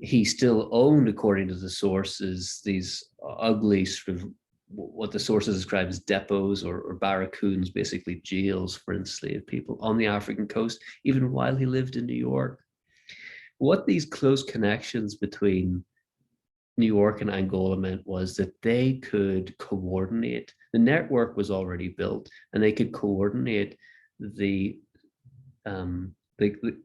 He still owned, according to the sources, these ugly sort of what the sources describe as depots or barracoons, basically jails for enslaved people on the African coast, even while he lived in New York. What these close connections between New York and Angola meant was that they could coordinate. The network was already built, and they could coordinate the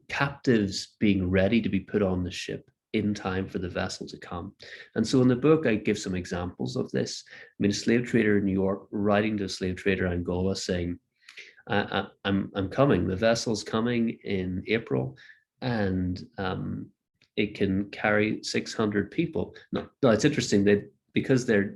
captives being ready to be put on the ship in time for the vessel to come. And so in the book, I give some examples of this. I mean, a slave trader in New York writing to a slave trader in Angola saying, I'm coming, the vessel's coming in April, and it can carry 600 people. No, it's interesting that because they're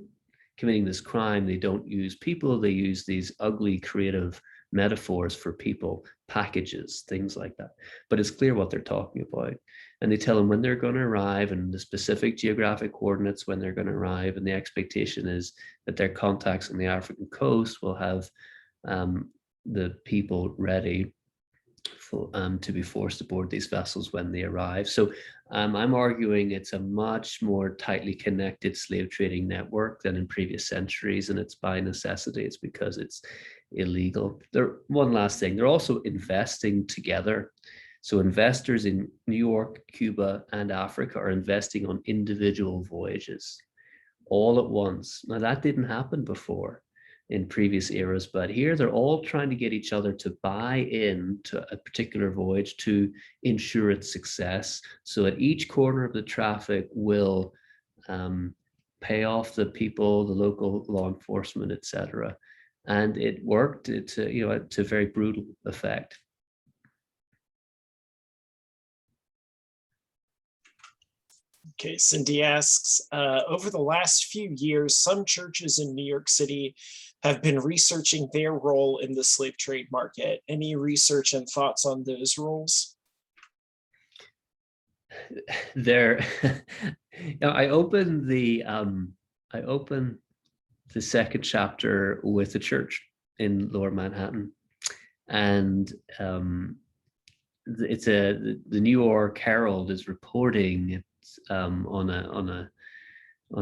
committing this crime, they don't use people, they use these ugly creative metaphors for people, packages, things like that. But it's clear what they're talking about. And they tell them when they're going to arrive and the specific geographic coordinates when they're going to arrive. And the expectation is that their contacts on the African coast will have the people ready for, to be forced aboard these vessels when they arrive. So I'm arguing it's a much more tightly connected slave trading network than in previous centuries, and it's by necessity. It's because it's illegal. One last thing, they're also investing together. So investors in New York, Cuba, and Africa are investing on individual voyages all at once. Now that didn't happen before in previous eras, but here they're all trying to get each other to buy in to a particular voyage to ensure its success. So at each corner of the traffic will pay off the people, the local law enforcement, etc. And it worked to very brutal effect. Okay, Cindy asks, over the last few years, some churches in New York City have been researching their role in the slave trade market. Any research and thoughts on those roles? I opened the second chapter with a church in Lower Manhattan, and the New York Herald is reporting on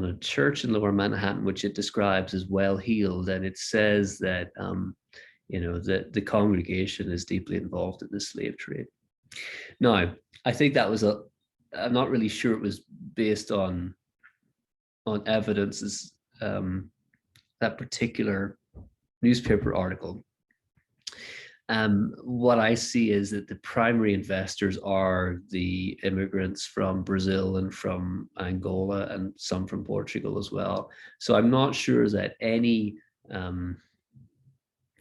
a church in Lower Manhattan, which it describes as well-heeled, and it says that that the congregation is deeply involved in the slave trade. Now, I think that was I'm not really sure it was based on evidence that particular newspaper article, what I see is that the primary investors are the immigrants from Brazil and from Angola and some from Portugal as well. So I'm not sure that any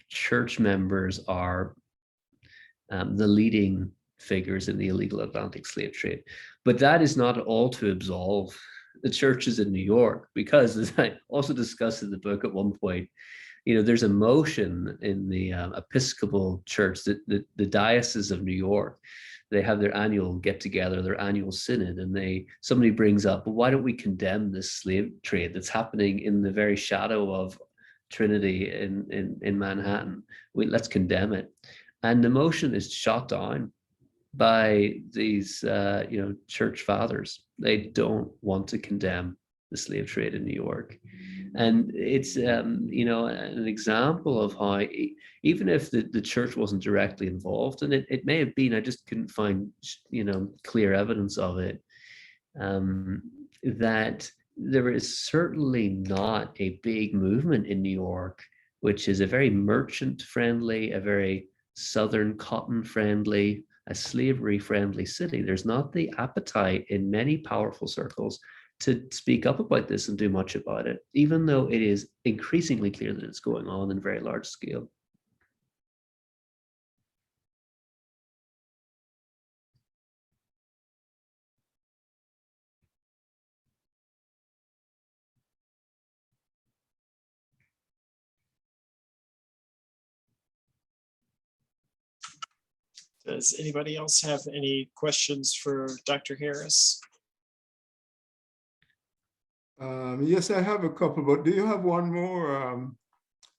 church members are the leading figures in the illegal Atlantic slave trade. But that is not all to absolve the churches in New York, because as I also discussed in the book at one point, there's a motion in the Episcopal Church, the Diocese of New York. They have their annual get together, their annual synod, and somebody brings up, well, why don't we condemn this slave trade that's happening in the very shadow of Trinity in Manhattan? Let's condemn it. And the motion is shot down by these church fathers. They don't want to condemn the slave trade in New York. And it's an example of how, even if the church wasn't directly involved, and it may have been, I just couldn't find clear evidence of it, that there is certainly not a big movement in New York, which is a very merchant friendly, a very Southern cotton friendly, a slavery friendly city. There's not the appetite in many powerful circles to speak up about this and do much about it, even though it is increasingly clear that it's going on in very large scale. Does anybody else have any questions for Dr. Harris? Yes, I have a couple, but do you have one more?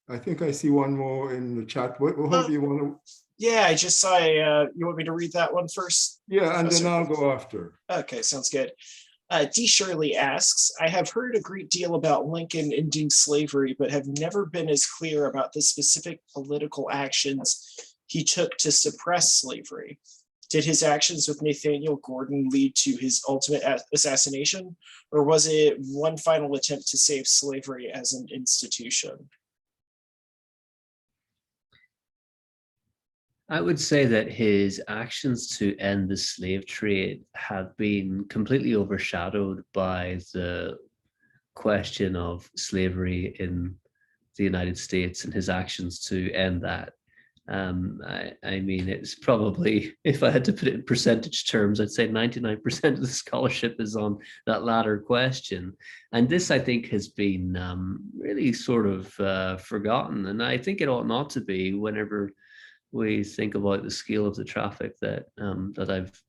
I think I see one more in the chat. What do you want to? Yeah, I just saw you want me to read that one first? Yeah, and Professor? then I'll go after. Okay, sounds good. D. Shirley asks, I have heard a great deal about Lincoln ending slavery, but have never been as clear about the specific political actions he took to suppress slavery. Did his actions with Nathaniel Gordon lead to his ultimate assassination, or was it one final attempt to save slavery as an institution? I would say that his actions to end the slave trade have been completely overshadowed by the question of slavery in the United States and his actions to end that. I mean, it's probably, if I had to put it in percentage terms, I'd say 99% of the scholarship is on that latter question. And this, I think, has been really sort of forgotten. And I think it ought not to be whenever we think about the scale of the traffic that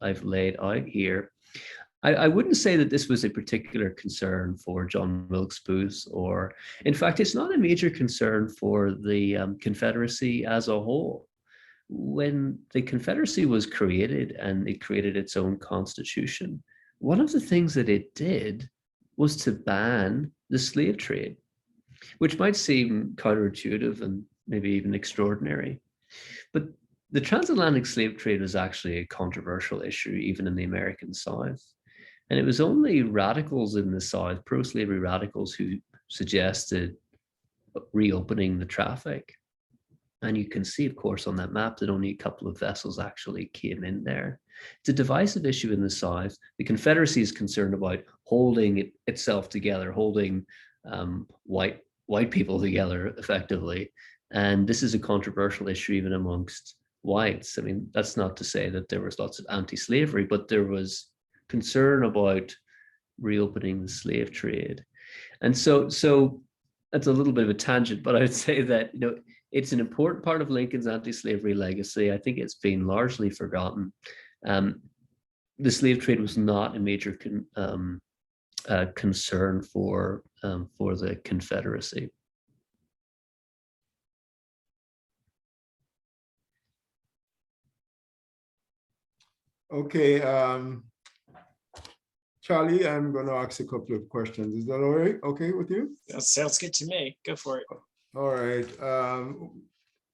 I've laid out here. I wouldn't say that this was a particular concern for John Wilkes Booth, or in fact, it's not a major concern for the Confederacy as a whole. When the Confederacy was created and it created its own constitution, one of the things that it did was to ban the slave trade, which might seem counterintuitive and maybe even extraordinary. But the transatlantic slave trade was actually a controversial issue, even in the American South. And it was only radicals in the South, pro-slavery radicals, who suggested reopening the traffic. And you can see, of course, on that map that only a couple of vessels actually came in there. It's a divisive issue in the South. The Confederacy is concerned about holding itself together, holding white people together effectively. And this is a controversial issue even amongst whites. I mean, that's not to say that there was lots of anti-slavery, but there was concern about reopening the slave trade. And so that's a little bit of a tangent, but I would say that, it's an important part of Lincoln's anti-slavery legacy. I think it's been largely forgotten. The slave trade was not a major concern for the Confederacy. Okay, Charlie, I'm going to ask a couple of questions. Is that all right? Okay with you? That sounds good to me. Go for it. All right.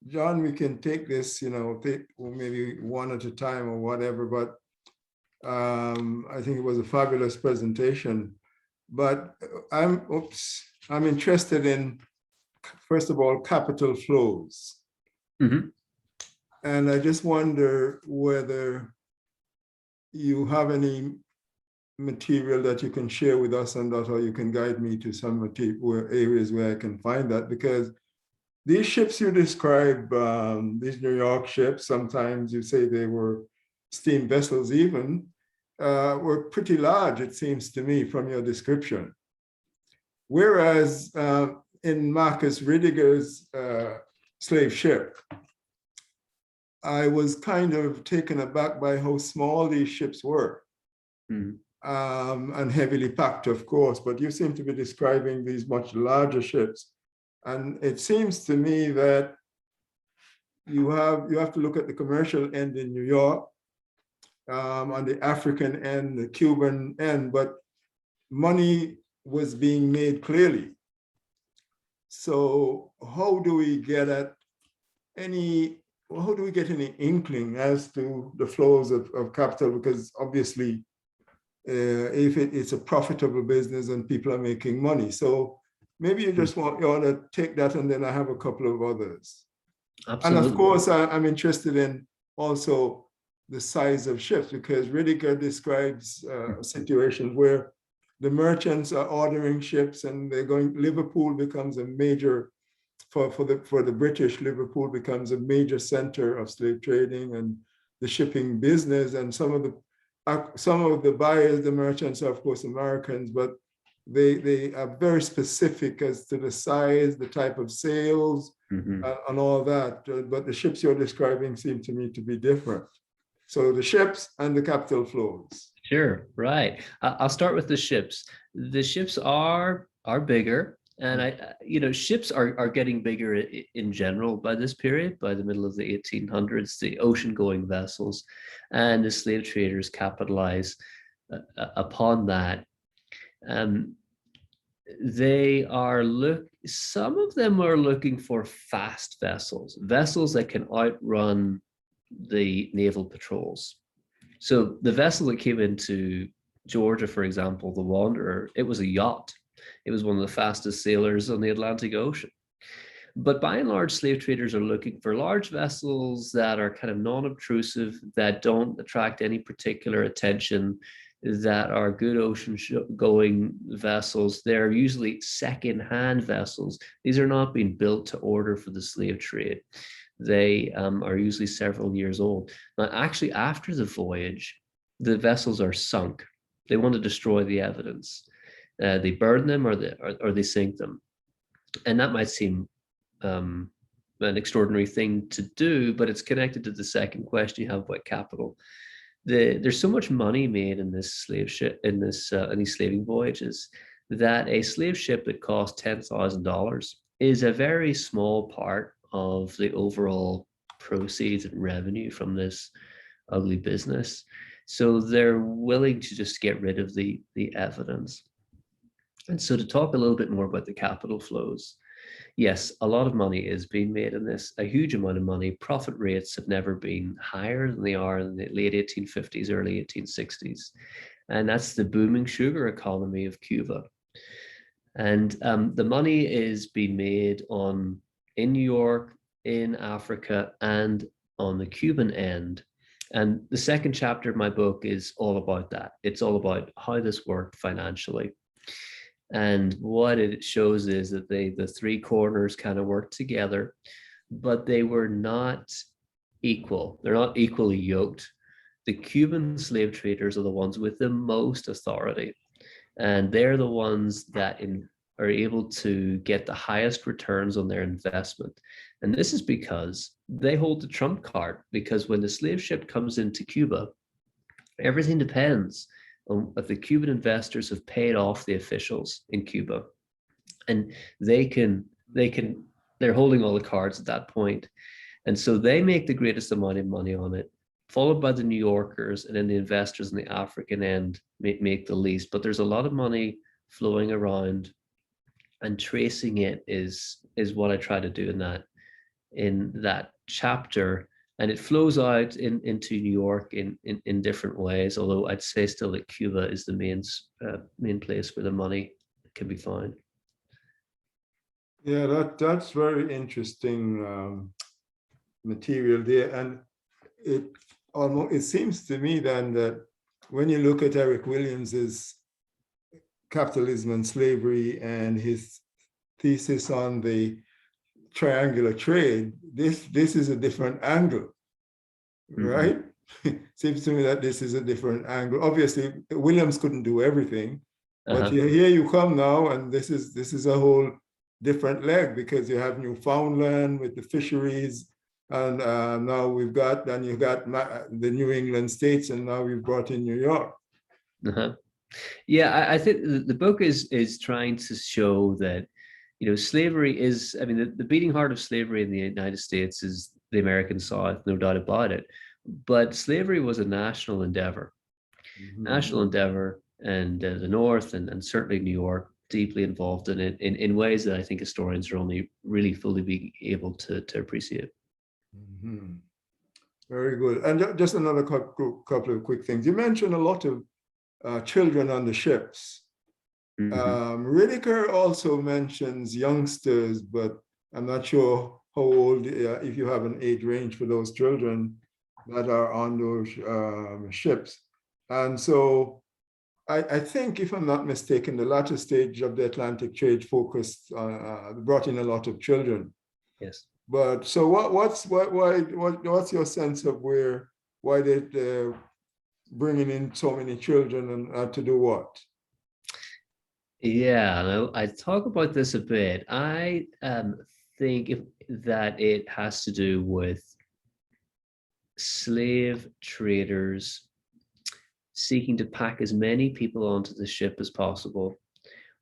John, we can take this, take maybe one at a time or whatever, but I think it was a fabulous presentation. But I'm interested in, first of all, capital flows. Mhm. And I just wonder whether you have any material that you can share with us on that, or you can guide me to some areas where I can find that, because these ships you describe, these New York ships, sometimes you say they were steam vessels even, were pretty large, it seems to me, from your description. Whereas in Marcus Riddiger's slave ship, I was kind of taken aback by how small these ships were. Mhm. And heavily packed, of course, but you seem to be describing these much larger ships. And it seems to me that you have to look at the commercial end in New York, on the African end, the Cuban end, but money was being made clearly. So how do we get any inkling as to the flows of capital? Because obviously, if it's a profitable business and people are making money. So maybe you ought to take that, and then I have a couple of others. Absolutely. And of course, I'm interested in also the size of ships, because Riddiger describes a situation where the merchants are ordering ships and they're going, Liverpool becomes a major, for the British, Liverpool becomes a major center of slave trading and the shipping business. And some of the buyers, the merchants, are of course Americans, but they are very specific as to the size, the type of sails, Mhm. and all that. But the ships you're describing seem to me to be different. So the ships and the capital flows. Sure, right. I'll start with the ships. The ships are bigger, and ships are getting bigger in general by this period, by the middle of the 1800s. The ocean-going vessels and the slave traders capitalize upon that. Some of them are looking for fast vessels that can outrun the naval patrols. So the vessel that came into Georgia, for example, the Wanderer, it was a yacht. It was one of the fastest sailors on the Atlantic Ocean. But by and large, slave traders are looking for large vessels that are kind of non-obtrusive, that don't attract any particular attention, that are good ocean-going vessels. They're usually second-hand vessels. These are not being built to order for the slave trade. They are usually several years old. Now, actually, after the voyage, the vessels are sunk. They want to destroy the evidence. They burn them or they sink them. And that might seem an extraordinary thing to do, but it's connected to the second question you have about capital. There's so much money made in this slave ship, in these slaving voyages, that a slave ship that costs $10,000 is a very small part of the overall proceeds and revenue from this ugly business. So they're willing to just get rid of the evidence. And so to talk a little bit more about the capital flows, yes, a lot of money is being made in this, a huge amount of money. Profit rates have never been higher than they are in the late 1850s, early 1860s. And that's the booming sugar economy of Cuba. And the money is being made in New York, in Africa, and on the Cuban end. And the second chapter of my book is all about that. It's all about how this worked financially. And what it shows is that the three corners kind of work together, but they were not equal. They're not equally yoked. The Cuban slave traders are the ones with the most authority, and they're the ones that are able to get the highest returns on their investment. And this is because they hold the trump card, because when the slave ship comes into Cuba, everything depends on if the Cuban investors have paid off the officials in Cuba. And they're holding all the cards at that point. And so they make the greatest amount of money on it, followed by the New Yorkers, and then the investors on the African end make the least. But there's a lot of money flowing around, and tracing it is what I try to do in that chapter. And it flows out into New York in different ways, although I'd say still that Cuba is the main place where the money can be found. Yeah, that's very interesting material there. And it seems to me then that when you look at Eric Williams's Capitalism and Slavery and his thesis on the triangular trade, this is a different angle, right? Seems to me that this is a different angle. Obviously, Williams couldn't do everything, but here you come now, and this is a whole different leg, because you have Newfoundland with the fisheries, and now you've got the New England states, and now we've brought in New York. Yeah, I think the book is trying to show that, you know, slavery is, I mean, the beating heart of slavery in the United States is the American South, no doubt about it. But slavery was a national endeavor, and the North and certainly New York deeply involved in it in ways that I think historians are only really fully being able to appreciate. Very good. And just another couple of quick things. You mentioned a lot of children on the ships. Riddicker also mentions youngsters, but I'm not sure how old, if you have an age range for those children that are on those ships. And so I think, if I'm not mistaken, the latter stage of the Atlantic trade focused, brought in a lot of children. Yes. But so what's your sense of why they're bringing in so many children, and to do what? Yeah, I talk about this a bit. I think that it has to do with slave traders seeking to pack as many people onto the ship as possible,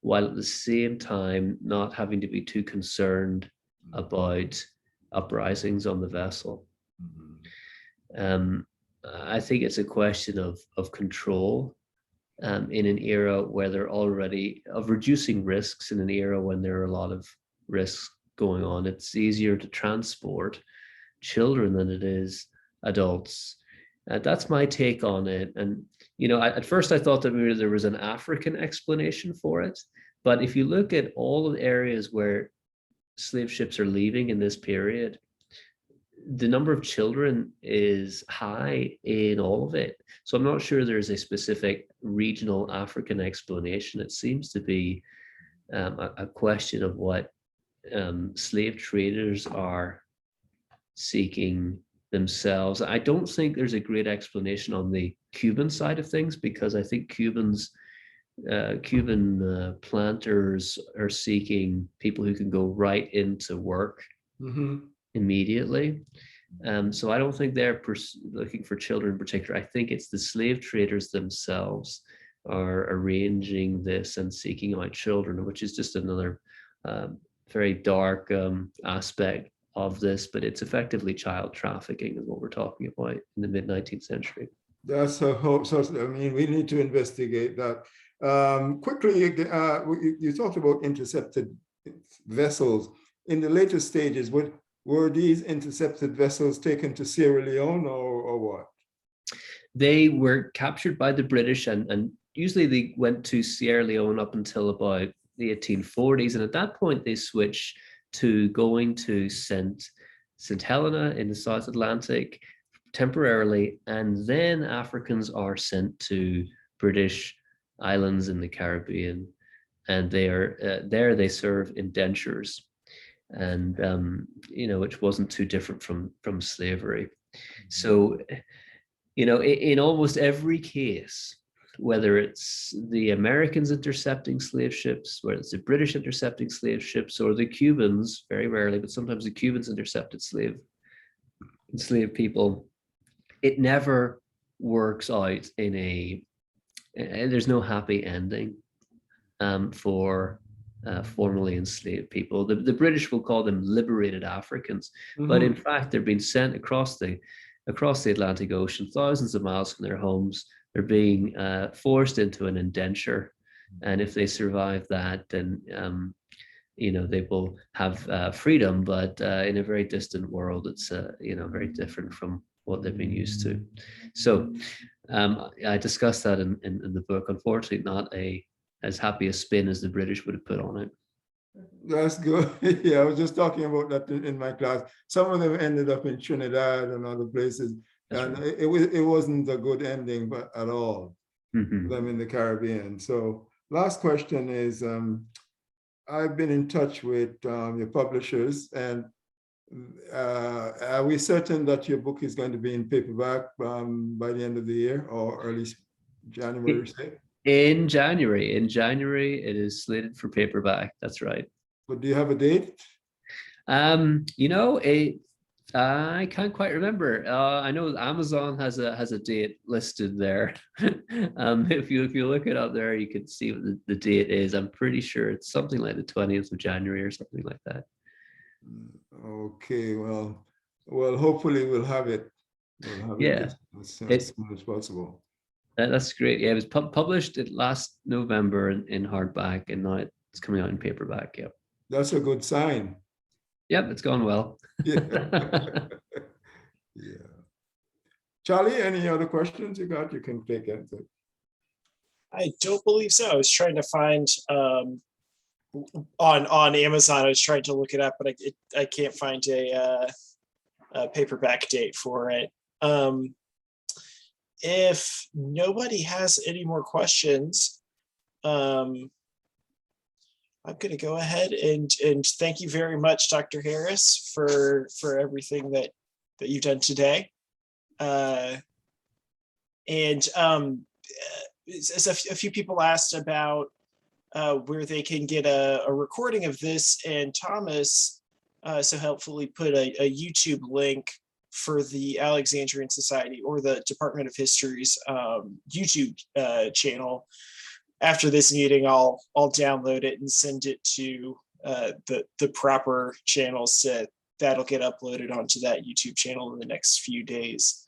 while at the same time not having to be too concerned about uprisings on the vessel. I think it's a question of control in an era where they're already, of reducing risks in an era when there are a lot of risks going on. It's easier to transport children than it is adults. That's my take on it. And, you know, at first I thought that maybe there was an African explanation for it. But if you look at all of the areas where slave ships are leaving in this period, the number of children is high in all of it. So I'm not sure there's a specific regional African explanation. It seems to be a question of what slave traders are seeking themselves. I don't think there's a great explanation on the Cuban side of things, because I think Cuban planters are seeking people who can go right into work immediately. So I don't think they're looking for children in particular. I think it's the slave traders themselves are arranging this and seeking out children, which is just another very dark aspect of this, but it's effectively child trafficking is what we're talking about in the mid-19th century. That's a hope. So, I mean, we need to investigate that. Quickly, you talked about intercepted vessels. In the later stages, were these intercepted vessels taken to Sierra Leone or what? They were captured by the British, and usually they went to Sierra Leone up until about the 1840s. And at that point, they switched to going to St. Helena in the South Atlantic temporarily, and then Africans are sent to British islands in the Caribbean, and they are there. They serve indentures, and you know, which wasn't too different from slavery. So, you know, in almost every case, whether it's the Americans intercepting slave ships, whether it's the British intercepting slave ships, or the Cubans, very rarely, but sometimes the Cubans intercepted enslaved people, it never works out in there's no happy ending for formerly enslaved people. The British will call them liberated Africans, but in fact, they're being sent across the Atlantic Ocean, thousands of miles from their homes. They're being forced into an indenture, and if they survive that, then you know, they will have freedom. But in a very distant world, it's you know, very different from what they've been used to. So I discussed that in the book. Unfortunately, not as happy a spin as the British would have put on it. That's good. Yeah, I was just talking about that in my class. Some of them ended up in Trinidad and other places, That's and right. it wasn't a good ending, but at all. Mhm. Them in the Caribbean. So last question is, I've been in touch with your publishers, and are we certain that your book is going to be in paperback by the end of the year or early January, say? In January, it is slated for paperback. That's right. But do you have a date? You know, I can't quite remember. I know Amazon has a date listed there. If you look it up there, you can see what the date is. I'm pretty sure it's something like the 20th of January or something like that. Okay, well, hopefully we'll have it. We'll have it Yeah, as it soon as possible. that's great. Yeah, it was published it last November in hardback, and now it's coming out in paperback. Yep. That's a good sign. Yep, it's gone well. Yeah. Yeah. Charlie, any other questions you got? You can take it. I don't believe so. I was trying to find on Amazon. I was trying to look it up, but I can't find a paperback date for it. If nobody has any more questions, I'm going to go ahead and thank you very much, Dr. Harris, for everything that you've done today. And as a few people asked about where they can get a recording of this, and Thomas so helpfully put a YouTube link for the Alexandrian Society or the Department of History's YouTube channel. After this meeting, I'll download it and send it to the proper channels that'll get uploaded onto that YouTube channel in the next few days.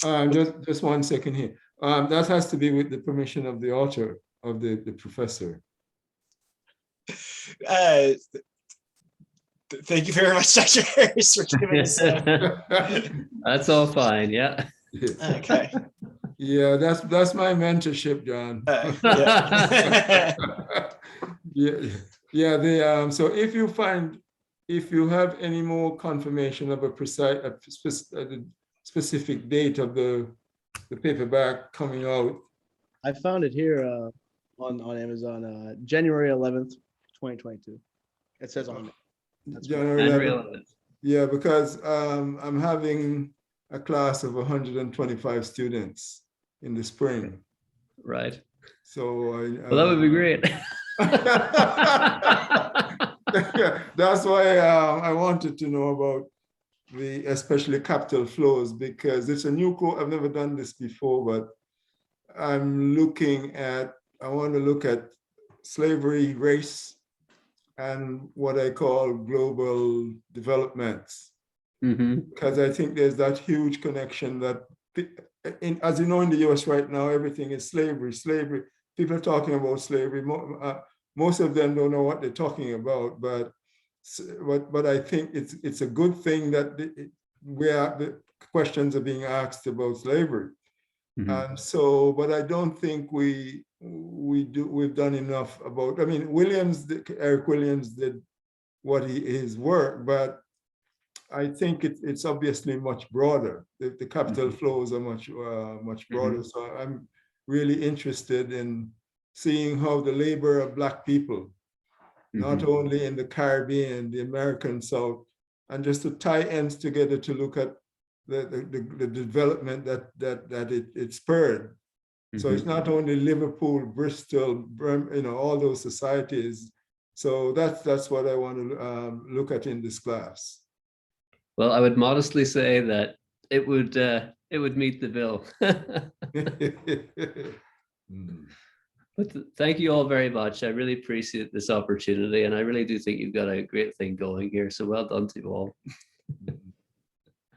Just 1 second here. That has to be with the permission of the author, of the professor. Thank you very much, Dr. Harris, for giving us That's all fine. Yeah. okay. Yeah, that's my mentorship, John. Yeah. Yeah. So if you have any more confirmation of a precise, specific date of the paperback coming out. I found it here on Amazon, January 11th, 2022. It says on it. January 11th. Yeah, because I'm having a class of 125 students in the spring. Right. So well, that would be great. That's why I wanted to know about especially capital flows, because it's a new course. I've never done this before, but I want to look at slavery, race, and what I call global developments. Because I think there's that huge connection that, as you know, in the US right now, everything is slavery. People are talking about slavery. Most of them don't know what they're talking about, but I think it's a good thing that the questions are being asked about slavery. And so, but I don't think we've done enough about. I mean, Eric Williams did his work, but I think it's obviously much broader. The capital flows are much broader. So I'm really interested in seeing how the labor of Black people, not only in the Caribbean, the American South, and just to tie ends together to look at the development that it spurred. So it's not only Liverpool, Bristol, all those societies. So that's what I want to look at in this class. Well, I would modestly say that it would meet the bill. But thank you all very much. I really appreciate this opportunity, and I really do think you've got a great thing going here. So well done to you all.